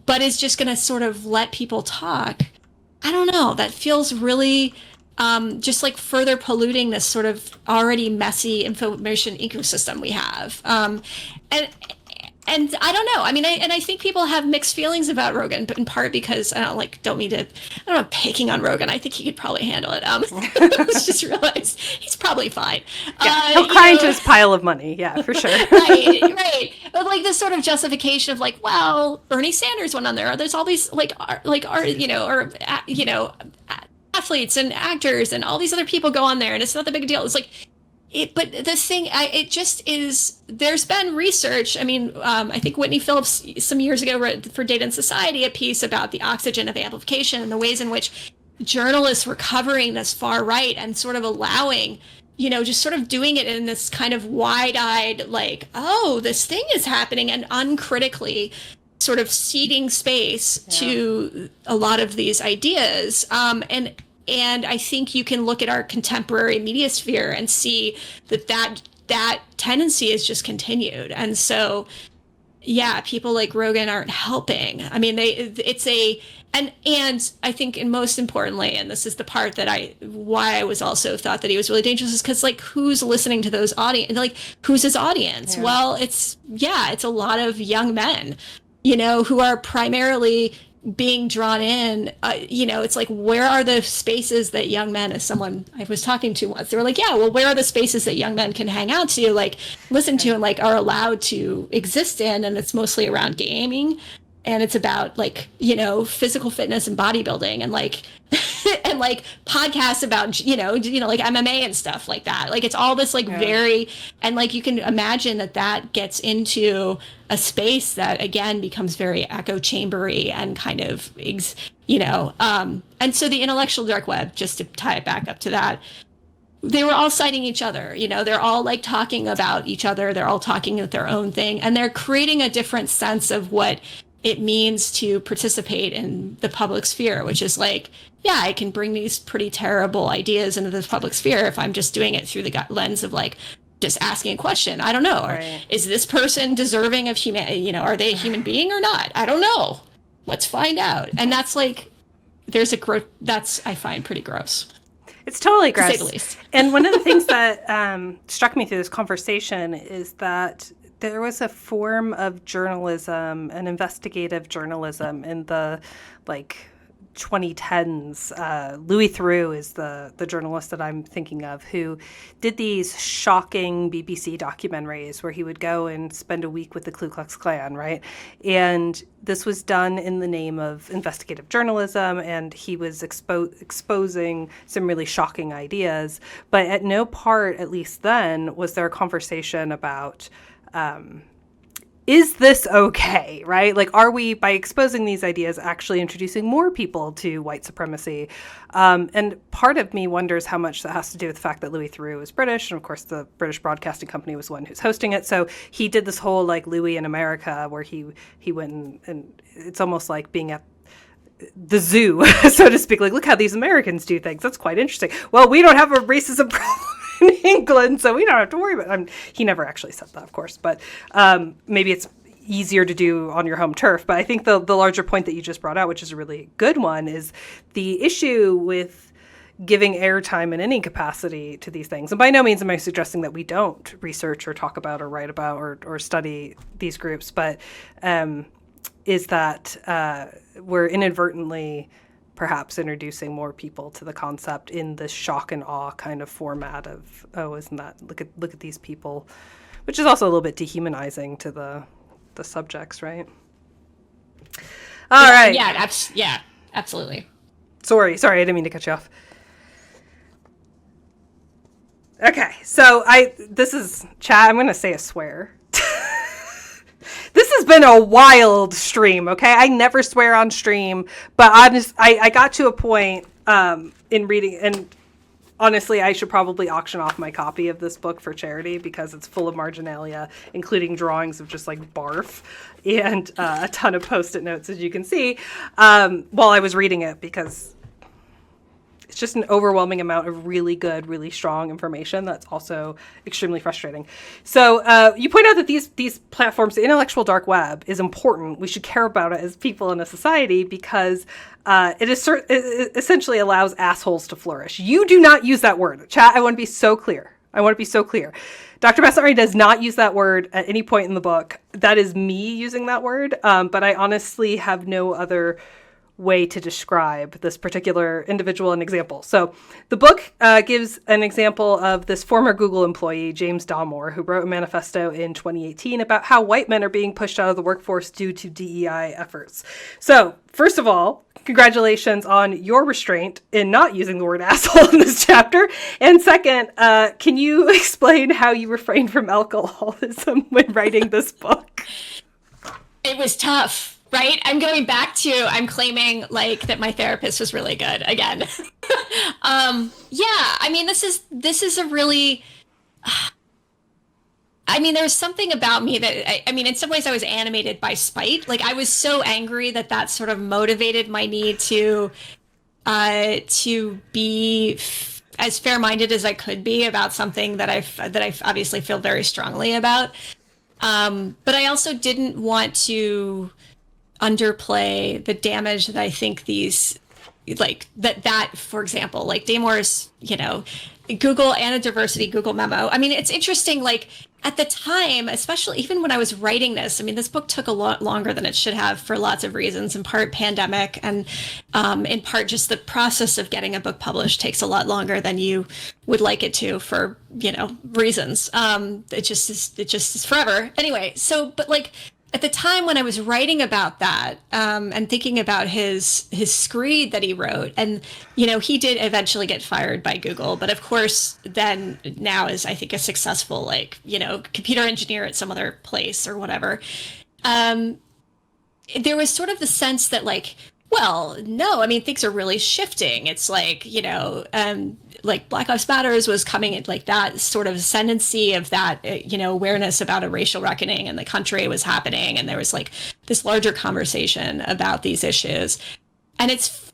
but is just going to sort of let people talk, I don't know, that feels really just like further polluting this sort of already messy information ecosystem we have. And I don't know. I mean, I think people have mixed feelings about Rogan, but in part because I don't know, picking on Rogan. I think he could probably handle it. I just realized he's probably fine. Yeah, he'll cry into his pile of money. Yeah, for sure. right. But this sort of justification of well, Bernie Sanders went on there. There's all these athletes and actors and all these other people go on there, and it's not the big deal. It's but the thing, it just is, there's been research. I mean, I think Whitney Phillips some years ago wrote for Data and Society a piece about the oxygen of amplification and the ways in which journalists were covering this far right and sort of allowing, just sort of doing it in this kind of wide-eyed, oh, this thing is happening, and uncritically sort of ceding space to a lot of these ideas. And I think you can look at our contemporary media sphere and see that tendency is just continued. And so, yeah, people like Rogan aren't helping. I mean, and I think, and most importantly, and this is the part that why I was also thought that he was really dangerous, is because who's listening to those audience? Who's his audience? Yeah. Well, it's a lot of young men, who are primarily being drawn in. It's where are the spaces that young men, as someone I was talking to once, they were where are the spaces that young men can hang out to, listen to, and are allowed to exist in? And it's mostly around gaming, and it's about physical fitness and bodybuilding, and and podcasts about MMA and stuff like that. It's all this very, and you can imagine that gets into a space that again becomes very echo chambery and kind of and so the intellectual dark web, just to tie it back up to that, they were all citing each other. They're all talking about each other, they're all talking about their own thing, and they're creating a different sense of what it means to participate in the public sphere, which is I can bring these pretty terrible ideas into the public sphere if I'm just doing it through the lens of just asking a question. I don't know. Right. Or is this person deserving of human, are they a human being or not? I don't know. Let's find out. And that's there's that's, I find, pretty gross. It's totally gross. To say the least. And one of the things that struck me through this conversation is that there was a form of journalism, an investigative journalism in the 2010s. Louis Theroux is the journalist that I'm thinking of, who did these shocking BBC documentaries where he would go and spend a week with the Ku Klux Klan, right? And this was done in the name of investigative journalism, and he was exposing some really shocking ideas. But at no part, at least then, was there a conversation about is this okay, right? Are we, by exposing these ideas, actually introducing more people to white supremacy? And part of me wonders how much that has to do with the fact that Louis Theroux is British, and of course the British Broadcasting Company was the one who's hosting it. So he did this whole Louis in America, where he went and it's almost like being at the zoo, so to speak. Like, look how these Americans do things. That's quite interesting. Well, we don't have a racism problem in England, so we don't have to worry about it. He never actually said that, of course, but maybe it's easier to do on your home turf. But I think the larger point that you just brought out, which is a really good one, is the issue with giving airtime in any capacity to these things. And by no means am I suggesting that we don't research or talk about or write about or study these groups, but is that we're inadvertently perhaps introducing more people to the concept in this shock and awe kind of format of, oh, isn't that, look at these people, which is also a little bit dehumanizing to the subjects, right? All right. Yeah, absolutely. Sorry, I didn't mean to cut you off. Okay, so this is chat. I'm going to say a swear. This has been a wild stream, okay? I never swear on stream, but I got to a point in reading, and honestly, I should probably auction off my copy of this book for charity because it's full of marginalia, including drawings of just like barf and a ton of Post-it notes, as you can see, while I was reading it, because it's just an overwhelming amount of really good, really strong information that's also extremely frustrating. So you point out that these platforms, the intellectual dark web, is important. We should care about it as people in a society because it essentially allows assholes to flourish. You do not use that word. Chat, I want to be so clear. Dr. Massanari does not use that word at any point in the book. That is me using that word, but I honestly have no other way to describe this particular individual and example. So the book gives an example of this former Google employee, James Dalmore, who wrote a manifesto in 2018 about how white men are being pushed out of the workforce due to DEI efforts. So first of all, congratulations on your restraint in not using the word asshole in this chapter. And second, can you explain how you refrained from alcoholism when writing this book? It was tough. Right? I'm claiming like that my therapist was really good again. Yeah, I mean, this is a really, I mean, there's something about me that, I mean, in some ways I was animated by spite. Like I was so angry that sort of motivated my need to be as fair-minded as I could be about something that I obviously feel very strongly about. But I also didn't want to underplay the damage that I think these, like that for example, like Dalmore's, Google and a diversity Google memo. I mean, it's interesting, like at the time, especially even when I was writing this, I mean, this book took a lot longer than it should have for lots of reasons, in part pandemic and in part just the process of getting a book published takes a lot longer than you would like it to for, reasons. It just is forever. Anyway, so, but like, at the time when I was writing about that and thinking about his screed that he wrote, and, he did eventually get fired by Google, but of course then now is, I think, a successful, computer engineer at some other place or whatever. There was sort of the sense that well, no, I mean, things are really shifting. It's like Black Lives Matters was coming in, like that sort of ascendancy of that, awareness about a racial reckoning in the country was happening. And there was like this larger conversation about these issues. And it's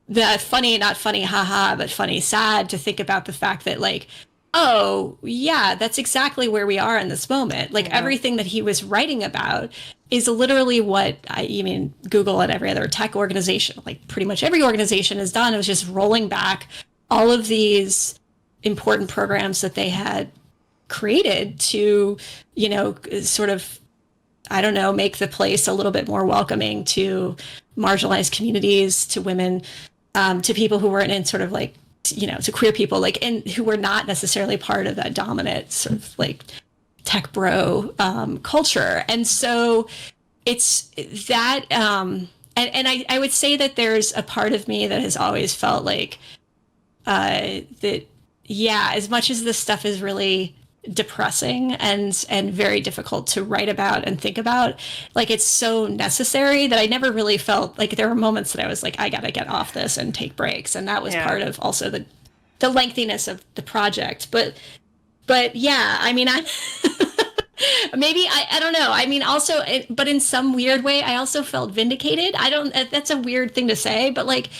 the funny, not funny, haha, but funny, sad to think about the fact that oh yeah, that's exactly where we are in this moment. Like everything that he was writing about is literally what Google and every other tech organization, like pretty much every organization has done. It was just rolling back all of these important programs that they had created to, sort of, make the place a little bit more welcoming to marginalized communities, to women, to people who weren't in sort of to queer people, and who were not necessarily part of that dominant sort of tech bro culture. And so it's that, and I would say that there's a part of me that has always felt that, yeah, as much as this stuff is really depressing and very difficult to write about and think about, it's so necessary that I never really felt there were moments that I was I gotta get off this and take breaks. And that was part of also the lengthiness of the project. But yeah, I mean, Maybe I don't know. I mean, also, but in some weird way, I also felt vindicated. I don't. That's a weird thing to say, but like,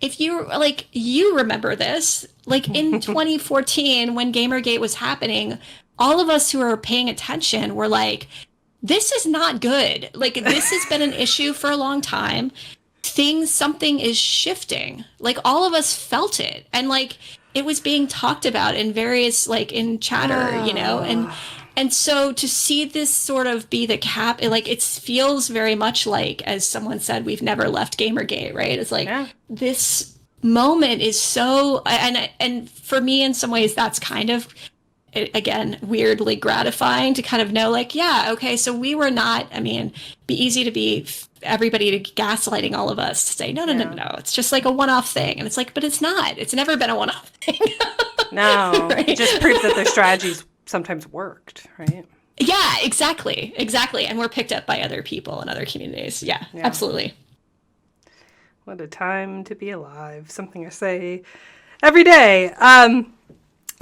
if you like, you remember this, like in 2014 when Gamergate was happening, all of us who are paying attention were like, this is not good. Like, this has been an issue for a long time. Something is shifting. Like, all of us felt it. And like, it was being talked about in various, like, in chatter, and so to see this sort of be the cap, it feels very much like, as someone said, we've never left Gamergate, right? It's like, this moment is so, and for me, in some ways, that's kind of, again, weirdly gratifying to kind of know, like, yeah, okay, so we were not, I mean, be easy to be everybody to gaslighting all of us to say, no, it's just like a one-off thing. And it's like, but it's not. It's never been a one-off thing. No, right? It just proves that their strategies sometimes worked, right? Yeah, exactly. And we're picked up by other people and other communities. Yeah, absolutely. What a time to be alive. Something I say every day.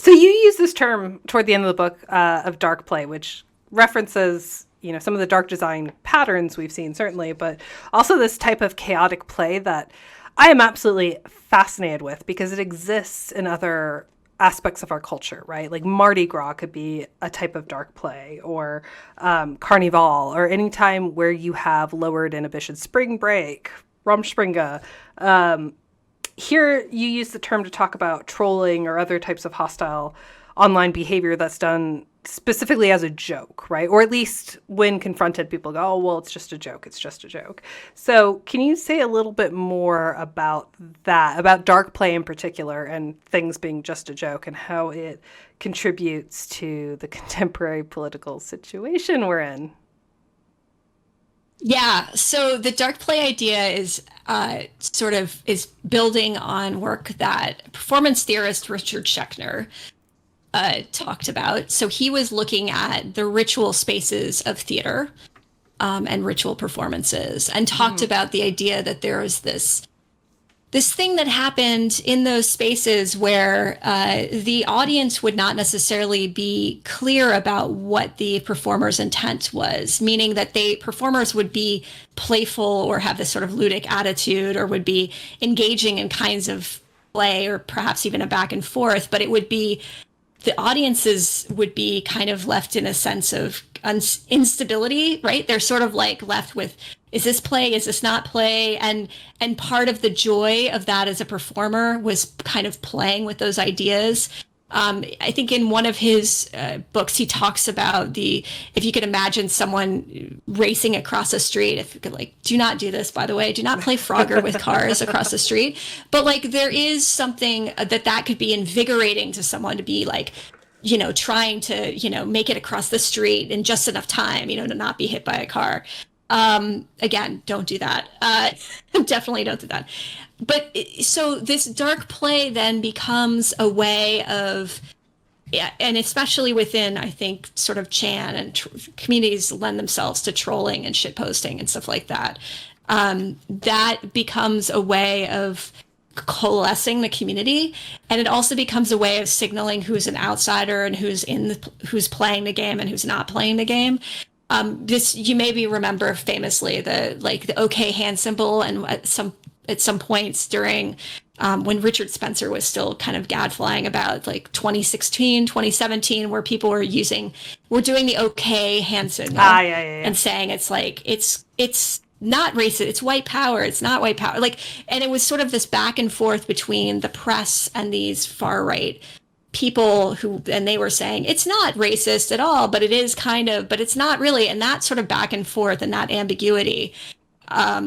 So you use this term toward the end of the book of dark play, which references, some of the dark design patterns we've seen, certainly, but also this type of chaotic play that I am absolutely fascinated with because it exists in other aspects of our culture, right? Like Mardi Gras could be a type of dark play, or Carnival, or any time where you have lowered inhibition, spring break, Rumspringa. Here you use the term to talk about trolling or other types of hostile online behavior that's done specifically as a joke, right? Or at least when confronted, people go, oh, well, it's just a joke. It's just a joke. So can you say a little bit more about that, about dark play in particular and things being just a joke and how it contributes to the contemporary political situation we're in? Yeah, so the dark play idea is is building on work that performance theorist Richard Schechner talked about. So he was looking at the ritual spaces of theater and ritual performances, and talked about the idea that there was this thing that happened in those spaces where the audience would not necessarily be clear about what the performer's intent was, meaning that performers would be playful or have this sort of ludic attitude, or would be engaging in kinds of play, or perhaps even a back and forth, but it would be, the audiences would be kind of left in a sense of instability, right? They're sort of like left with, is this play? Is this not play? And part of the joy of that as a performer was kind of playing with those ideas. I think in one of his books, he talks about if you could imagine someone racing across a street, if you could, like, do not do this, by the way, do not play Frogger with cars across the street. But like, there is something that could be invigorating to someone to be like, trying to, make it across the street in just enough time, to not be hit by a car. Again, don't do that. Definitely don't do that. But so this dark play then becomes a way of, and especially within, I think, sort of Chan and communities lend themselves to trolling and shitposting and stuff like that. That becomes a way of coalescing the community, and it also becomes a way of signaling who's an outsider and who's playing the game and who's not playing the game. This, you maybe remember famously the OK hand symbol, and at some points during when Richard Spencer was still kind of gadflying about, like, 2016, 2017, where people were doing the OK hand signal and saying it's like, it's not racist, it's white power, it's not white power. Like, and it was sort of this back and forth between the press and these far right people and they were saying it's not racist at all, but it is kind of, but it's not really. And that sort of back and forth and that ambiguity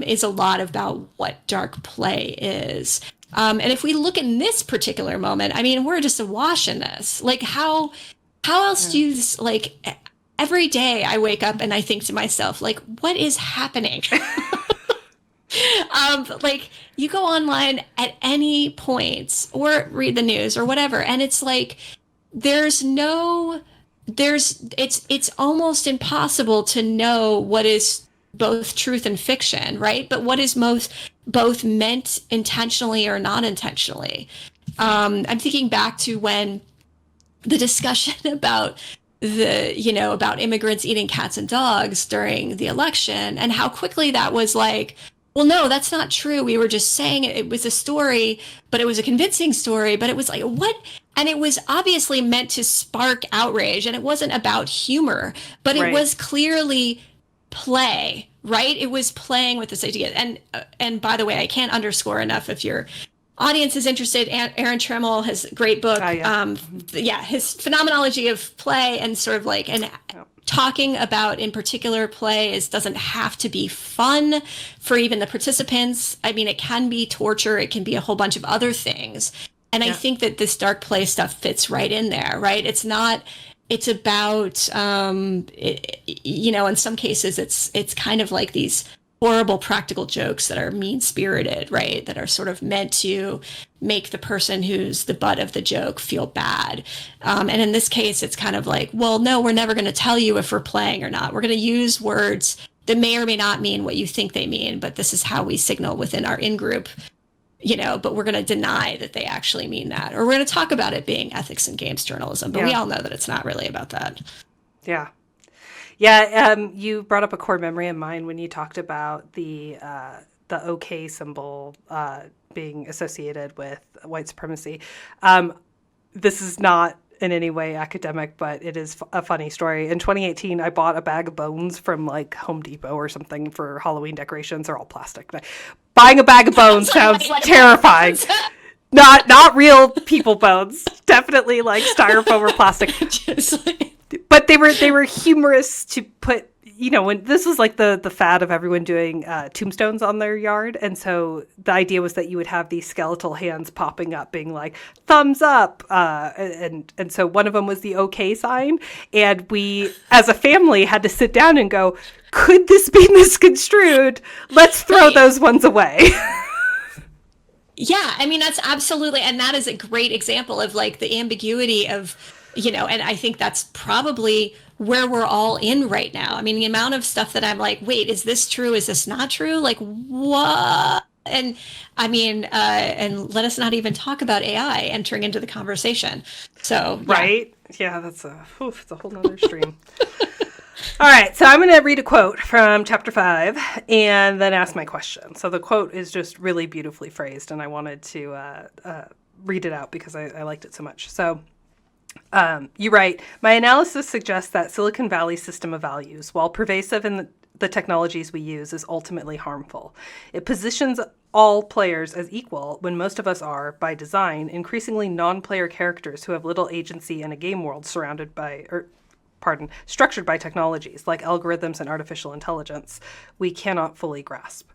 is a lot about what dark play is. And if we look in this particular moment, I mean, we're just awash in this. Like, how else do you, like, every day I wake up and I think to myself, like, what is happening? Like, you go online at any point or read the news or whatever, and it's like, it's almost impossible to know what is both truth and fiction, right? But what is both meant intentionally or not intentionally. I'm thinking back to when the discussion about about immigrants eating cats and dogs during the election, and how quickly that was like, well, no, that's not true. We were just saying it was a story, but it was a convincing story. But it was like, what? And it was obviously meant to spark outrage, and it wasn't about humor, but it was clearly play, right? It was playing with this idea. And by the way, I can't underscore enough, if your audience is interested, Aaron Tremmel has a great book. His phenomenology of play, and sort of like, and talking about in particular play doesn't have to be fun for even the participants. I mean, it can be torture, it can be a whole bunch of other things. And I think that this dark play stuff fits right in there, right? It's about, in some cases it's kind of like these horrible practical jokes that are mean-spirited, right? That are sort of meant to make the person who's the butt of the joke feel bad. And in this case, it's kind of like, well, no, we're never going to tell you if we're playing or not. We're going to use words that may or may not mean what you think they mean, but this is how we signal within our in-group, but we're going to deny that they actually mean that. Or we're going to talk about it being ethics in games journalism, but we all know that it's not really about that. Yeah. Yeah, you brought up a core memory of mine when you talked about the OK symbol being associated with white supremacy. This is not in any way academic, but it is a funny story. In 2018, I bought a bag of bones from like Home Depot or something for Halloween decorations. They're all plastic. Buying a bag of bones sounds terrifying. Not real people bones. Definitely like styrofoam or plastic. But they were humorous to put, when this was like the fad of everyone doing tombstones on their yard. And so the idea was that you would have these skeletal hands popping up being like, thumbs up. And so one of them was the OK sign. And we, as a family, had to sit down and go, could this be misconstrued? Let's throw those ones away. Yeah, I mean, that's absolutely. And that is a great example of like the ambiguity of, and I think that's probably where we're all in right now. I mean, the amount of stuff that I'm like, wait, is this true? Is this not true? Like, what? And I mean, and let us not even talk about AI entering into the conversation. So, right. Yeah, that's it's a whole nother stream. All right. So I'm going to read a quote from chapter 5 and then ask my question. So the quote is just really beautifully phrased, and I wanted to read it out because I liked it so much. So, you write, my analysis suggests that Silicon Valley's system of values, while pervasive in the technologies we use, is ultimately harmful. It positions all players as equal when most of us are, by design, increasingly non-player characters who have little agency in a game world structured by technologies like algorithms and artificial intelligence we cannot fully grasp.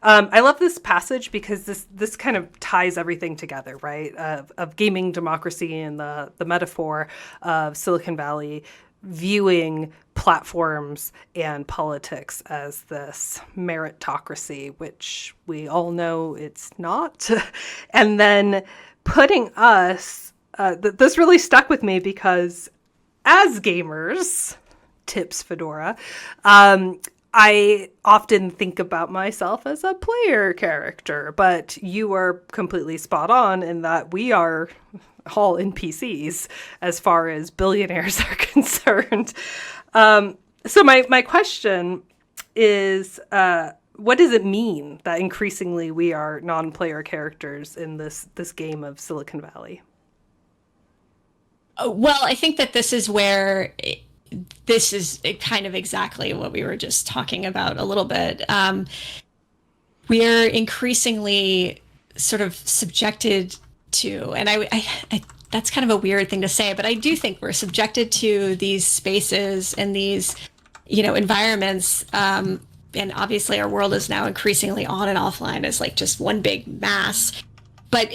I love this passage because this kind of ties everything together, right? Of gaming democracy and the metaphor of Silicon Valley viewing platforms and politics as this meritocracy, which we all know it's not. And then putting us, this really stuck with me because as gamers, tips Fedora, I often think about myself as a player character, but you are completely spot on in that we are all NPCs as far as billionaires are concerned. So my question is, what does it mean that increasingly we are non-player characters in this game of Silicon Valley? Well, I think that this is where this is kind of exactly what we were just talking about a little bit. We're increasingly sort of subjected to, and I that's kind of a weird thing to say, but I do think we're subjected to these spaces and these, environments. And obviously our world is now increasingly on and offline as like just one big mass, but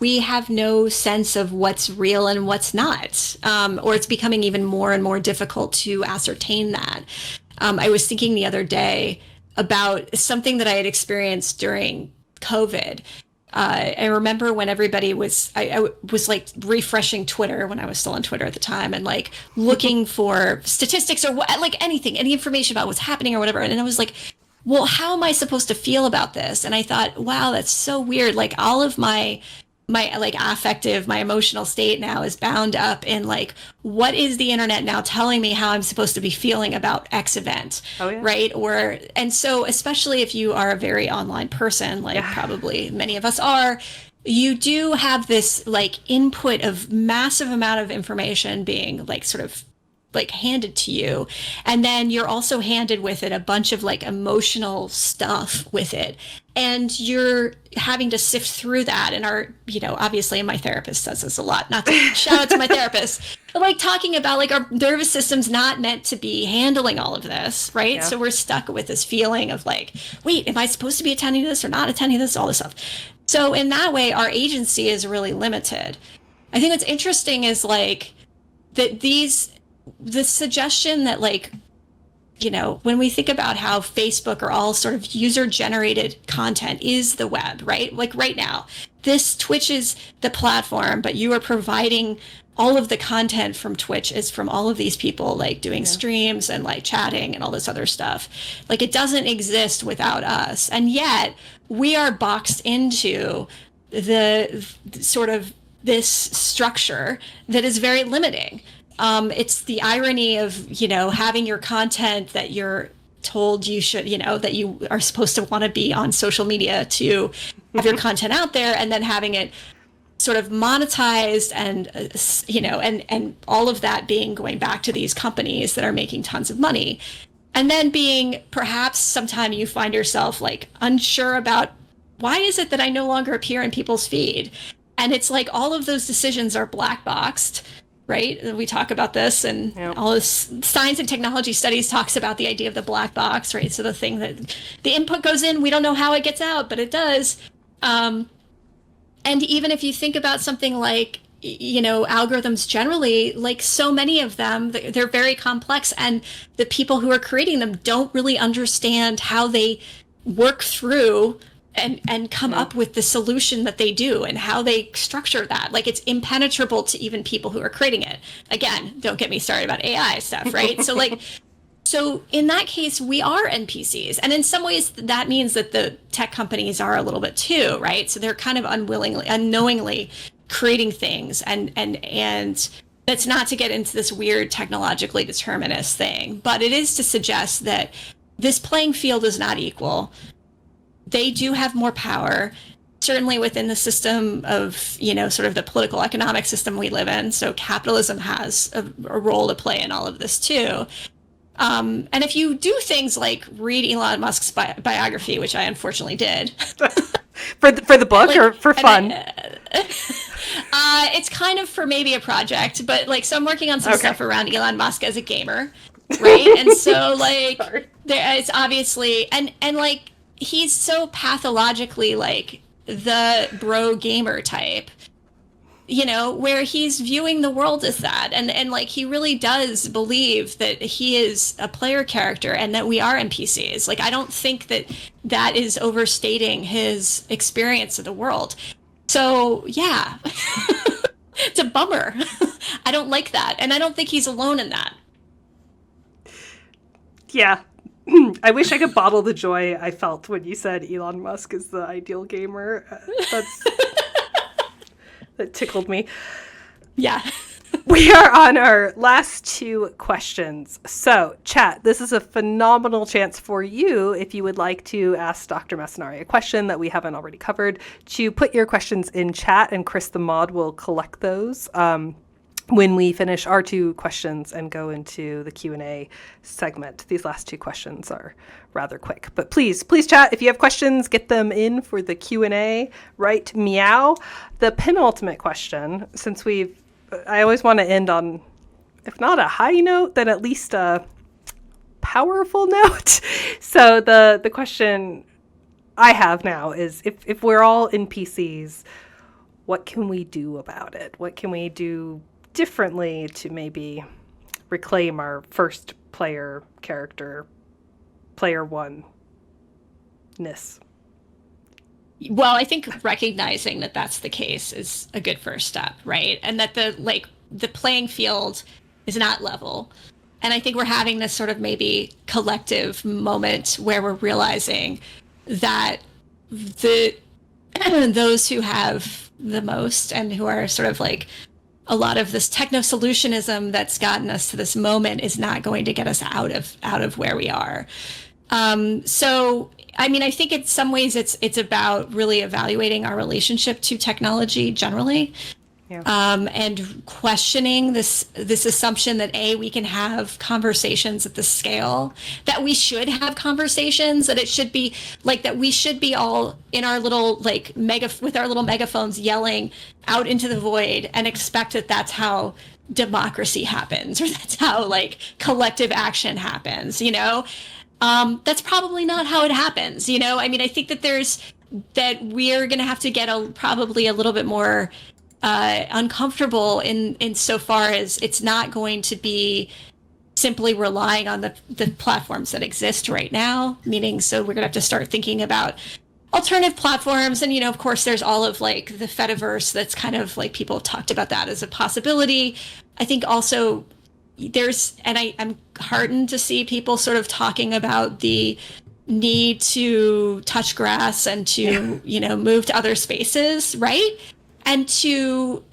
we have no sense of what's real and what's not, or it's becoming even more and more difficult to ascertain that. I was thinking the other day about something that I had experienced during COVID. I remember when everybody was, I was like refreshing Twitter when I was still on Twitter at the time and like looking for statistics or like anything, any information about what's happening or whatever. And I was like, well, how am I supposed to feel about this? And I thought, wow, that's so weird. Like all of my my like affective, my emotional state now is bound up in like, what is the internet now telling me how I'm supposed to be feeling about X event? Oh, yeah. Right? And so especially if you are a very online person, like probably many of us are, you do have this like input of massive amount of information being like sort of like handed to you, and then you're also handed with it a bunch of like emotional stuff with it, and you're having to sift through that. And obviously, and my therapist says this a lot, not to shout out to my therapist, but like talking about like our nervous system's not meant to be handling all of this, right? So we're stuck with this feeling of like, wait, am I supposed to be attending this or not attending this, all this stuff. So in that way, our agency is really limited. I think what's interesting is like that the suggestion that like, when we think about how Facebook or all sort of user generated content is the web, right? Like right now, this Twitch is the platform, but you are providing all of the content from Twitch is from all of these people like doing streams and like chatting and all this other stuff. Like it doesn't exist without us. And yet we are boxed into the sort of this structure that is very limiting. It's the irony of, having your content that you're told you should, that you are supposed to want to be on social media to have your content out there, and then having it sort of monetized and, and all of that being going back to these companies that are making tons of money. And then being perhaps sometime you find yourself like unsure about, why is it that I no longer appear in people's feed? And it's like all of those decisions are black boxed. Right? We talk about this, and all this science and technology studies talks about the idea of the black box, right? So the thing that the input goes in, we don't know how it gets out, but it does. And even if you think about something like, algorithms generally, like so many of them, they're very complex, and the people who are creating them don't really understand how they work through and come up with the solution that they do and how they structure that. Like it's impenetrable to even people who are creating it. Again, don't get me started about AI stuff, right? So in that case, we are NPCs. And in some ways that means that the tech companies are a little bit too, right? So they're kind of unknowingly creating things, and that's not to get into this weird technologically determinist thing, but it is to suggest that this playing field is not equal. They do have more power, certainly within the system of, sort of the political economic system we live in. So capitalism has a role to play in all of this too. And if you do things like read Elon Musk's biography, which I unfortunately did. for the book or for fun? It's kind of for maybe a project, but like, so I'm working on some stuff around Elon Musk as a gamer, right? And so like, it's obviously, and like, he's so pathologically like the bro gamer type, where he's viewing the world as that. And like, he really does believe that he is a player character and that we are NPCs. Like, I don't think that is overstating his experience of the world. So yeah, it's a bummer. I don't like that. And I don't think he's alone in that. Yeah. I wish I could bottle the joy I felt when you said Elon Musk is the ideal gamer. That tickled me. Yeah. We are on our last two questions. So, chat, this is a phenomenal chance for you, if you would like to ask Dr. Massanari a question that we haven't already covered, to put your questions in chat, and Chris the mod will collect those when we finish our two questions and go into the Q&A segment. These last two questions are rather quick, but please chat. If you have questions, get them in for the Q&A, right? Meow. The penultimate question, since I always want to end on, if not a high note, then at least a powerful note. So the question I have now is, if we're all NPCs, what can we do about it? What can we do differently to maybe reclaim our first player character, player one-ness? Well, I think recognizing that that's the case is a good first step, right? And that the playing field is not level. And I think we're having this sort of maybe collective moment where we're realizing that those who have the most, and who are sort of like a lot of this techno solutionism that's gotten us to this moment is not going to get us out of where we are. So, I mean, I think in some ways it's about really evaluating our relationship to technology generally. Yeah. And questioning this assumption that we can have conversations at the scale, that we should have conversations, that it should be like that we should be all in our little like with our little megaphones yelling out into the void and expect that that's how democracy happens, or that's how like collective action happens, you know. That's probably not how it happens, you know. I mean, I think that we're going to have to get probably a little bit more uncomfortable in so far as it's not going to be simply relying on the platforms that exist right now. Meaning, so we're going to have to start thinking about alternative platforms. And, you know, of course, there's all of like the Fediverse that's kind of like people have talked about that as a possibility. I think also I'm heartened to see people sort of talking about the need to touch grass and to, you know, move to other spaces, right? And to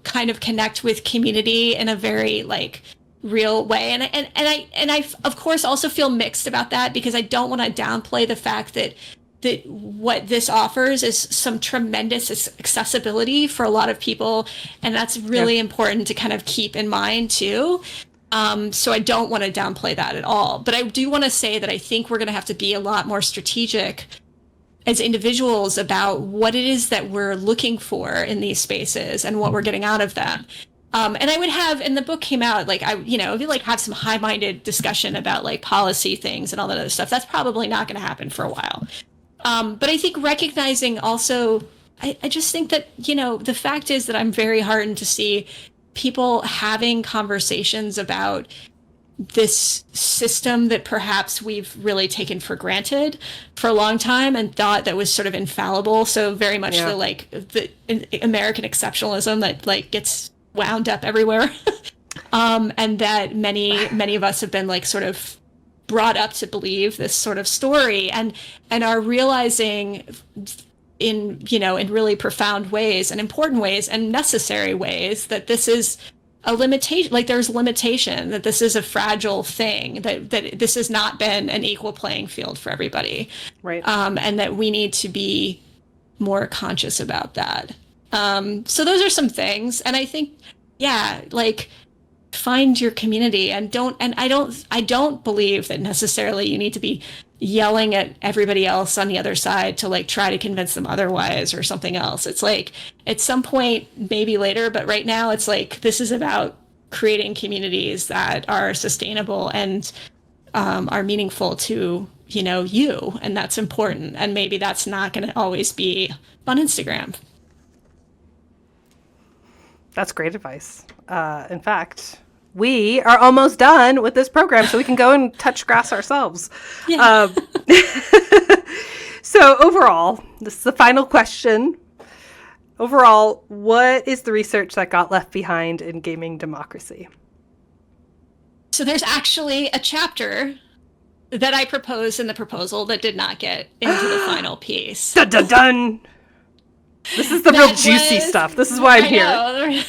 kind of connect with community in a very like real way. And I of course also feel mixed about that, because I don't want to downplay the fact that what this offers is some tremendous accessibility for a lot of people, and that's really important to kind of keep in mind too. So I don't want to downplay that at all, but I do want to say that I think we're going to have to be a lot more strategic as individuals about what it is that we're looking for in these spaces and what we're getting out of them. And I would have, and the book came out, like, if you like have some high-minded discussion about like policy things and all that other stuff, that's probably not going to happen for a while. But I think recognizing also, I just think that, you know, the fact is that I'm very heartened to see people having conversations about this system that perhaps we've really taken for granted for a long time and thought that was sort of infallible. So very much the American exceptionalism that like gets wound up everywhere. And that many of us have been like sort of brought up to believe this sort of story, and are realizing in really profound ways and important ways and necessary ways that this is a limitation, like there's limitation, that this is a fragile thing, that this has not been an equal playing field for everybody. Right. And that we need to be more conscious about that. So those are some things. And I think, like find your community and I don't believe that necessarily you need to be yelling at everybody else on the other side to like try to convince them otherwise or something else. It's like at some point, maybe later, but right now it's like, this is about creating communities that are sustainable and are meaningful to, you, and that's important. And maybe that's not going to always be on Instagram. That's great advice. In fact, we are almost done with this program, so we can go and touch grass ourselves. Yeah. So overall, this is the final question. Overall, what is the research that got left behind in gaming democracy? So there's actually a chapter that I proposed in the proposal that did not get into the final piece. Dun dun dun! This is the real juicy stuff. This is why I'm here.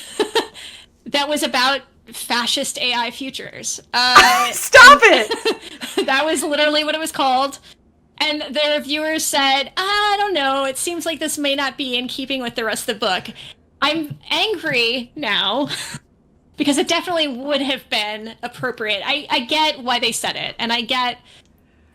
That was about fascist AI futures. Stop it! That was literally what it was called. And the reviewers said, I don't know, it seems like this may not be in keeping with the rest of the book. I'm angry now because it definitely would have been appropriate. I get why they said it, and I get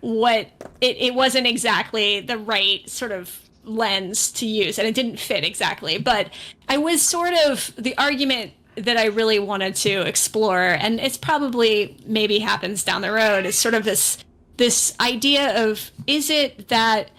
what it wasn't exactly the right sort of lens to use, and it didn't fit exactly. But I was sort of the argument that I really wanted to explore, and it's probably maybe happens down the road, is sort of this idea of, is it that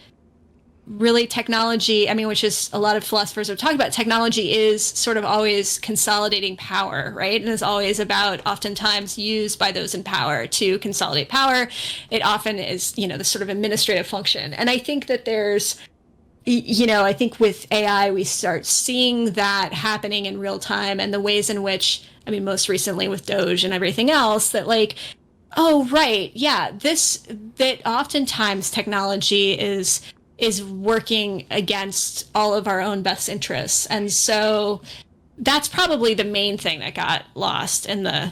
really technology, which is a lot of philosophers have talked about, technology is sort of always consolidating power, right? And is always about, oftentimes used by those in power to consolidate power. It often is, the sort of administrative function. And I think that there's, I think with AI, we start seeing that happening in real time, and the ways in which, most recently with Doge and everything else, that like, oh, right, yeah, that oftentimes technology is is working against all of our own best interests. And so that's probably the main thing that got lost in the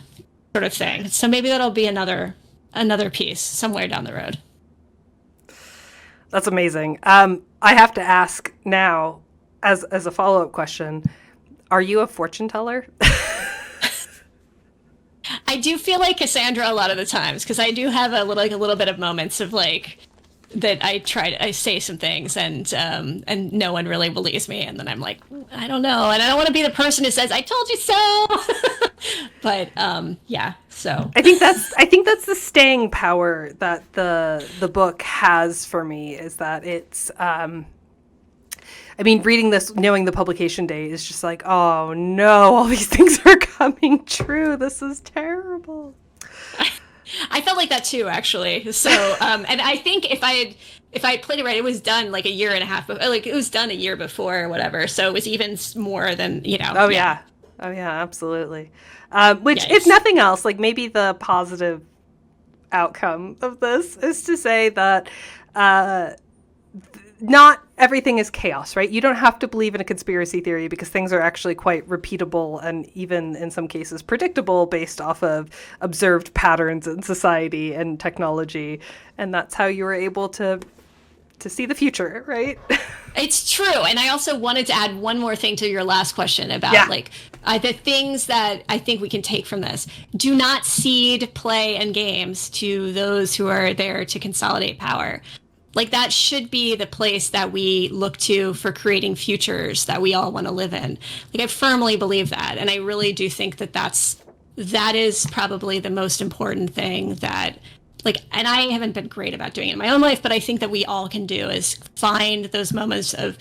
sort of thing. So maybe that'll be another piece somewhere down the road. That's amazing. I have to ask now, as a follow-up question, are you a fortune teller? I do feel like Cassandra a lot of the times, because I do have a little bit of moments of like that I say some things and no one really believes me, and then I'm like, I don't know, and I don't want to be the person who says I told you so. But yeah, so I think that's the staying power that the book has for me, is that it's I mean, reading this, knowing the publication date is just like, oh no, all these things are coming true. This is terrible. I felt like that too, actually. So, and I think if I had played it right, it was done like a year and a half, like it was done a year before or whatever. So it was even more than, you know. Oh yeah, absolutely. Which, Yikes. if nothing else, like maybe the positive outcome of this is to say that not everything is chaos, right? You don't have to believe in a conspiracy theory, because things are actually quite repeatable and even in some cases predictable based off of observed patterns in society and technology. And that's how you were able to see the future, right? It's true. And I also wanted to add one more thing to your last question about the things that I think we can take from this. Do not cede play and games to those who are there to consolidate power. Like, that should be the place that we look to for creating futures that we all want to live in. Like, I firmly believe that. And I really do think that is probably the most important thing that, like, and I haven't been great about doing it in my own life, but I think that we all can do is find those moments of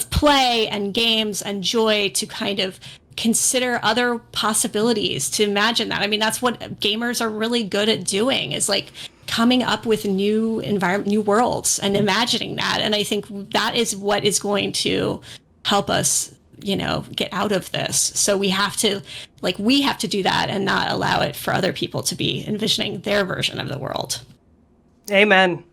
play and games and joy to kind of consider other possibilities, to imagine that. I mean, that's what gamers are really good at doing, is like coming up with new worlds and imagining that. And I think that is what is going to help us, you know, get out of this. So we have to do that and not allow it for other people to be envisioning their version of the world. Amen.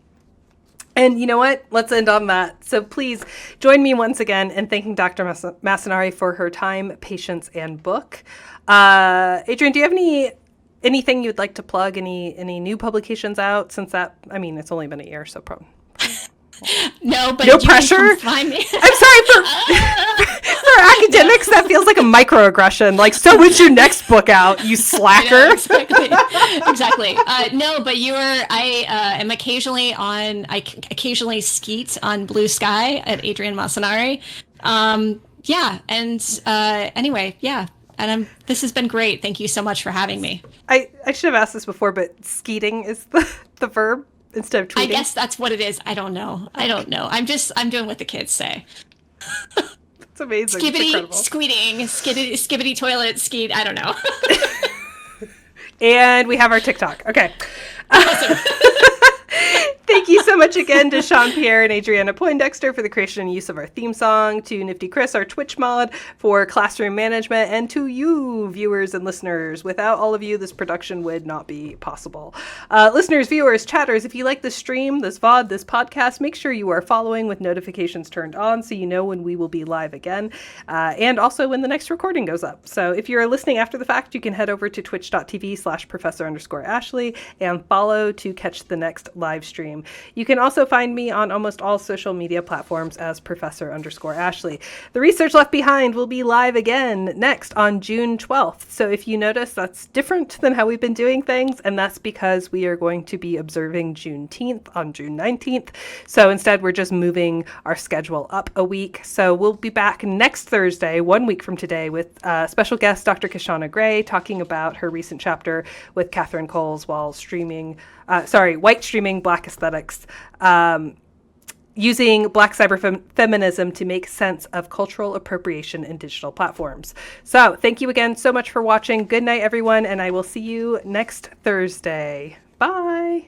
And you know what? Let's end on that. So please join me once again in thanking Dr. Massanari for her time, patience, and book. Adrienne, do you have anything you'd like to plug? Any new publications out since that? I mean, it's only been a year, so probably. No, but no you pressure. Can come find me. I'm sorry for academics. That feels like a microaggression. Like, so when's your next book out, you slacker? Know, exactly. No, but I am occasionally I occasionally skeet on Blue Sky at Adrienne Massanari. Yeah, and anyway, yeah. And this has been great. Thank you so much for having me. I should have asked this before, but skeeting is the verb instead of tweeting. I guess that's what it is. I don't know. I'm doing what the kids say. It's amazing. Skibbity, squeeting, skibbity toilet, skeet. I don't know. And we have our TikTok. Okay. Awesome. Thank you so much again to Shawn, Pierre, and Adrianna Poindexter for the creation and use of our theme song, to Nifty Chris, our Twitch mod, for classroom management, and to you, viewers and listeners. Without all of you, this production would not be possible. Listeners, viewers, chatters, if you like this stream, this VOD, this podcast, make sure you are following with notifications turned on so you know when we will be live again, and also when the next recording goes up. So if you're listening after the fact, you can head over to twitch.tv/professor_Ashley and follow to catch the next live stream. You can also find me on almost all social media platforms as professor_Ashley. The Research Left Behind will be live again next on June 12th. So if you notice, that's different than how we've been doing things, and that's because we are going to be observing Juneteenth on June 19th. So instead, we're just moving our schedule up a week. So we'll be back next Thursday, 1 week from today, with special guest Dr. Kishana Gray talking about her recent chapter with Catherine Coles while white streaming Black aesthetics, using Black cyberfeminism to make sense of cultural appropriation in digital platforms. So thank you again so much for watching. Good night, everyone, and I will see you next Thursday. Bye.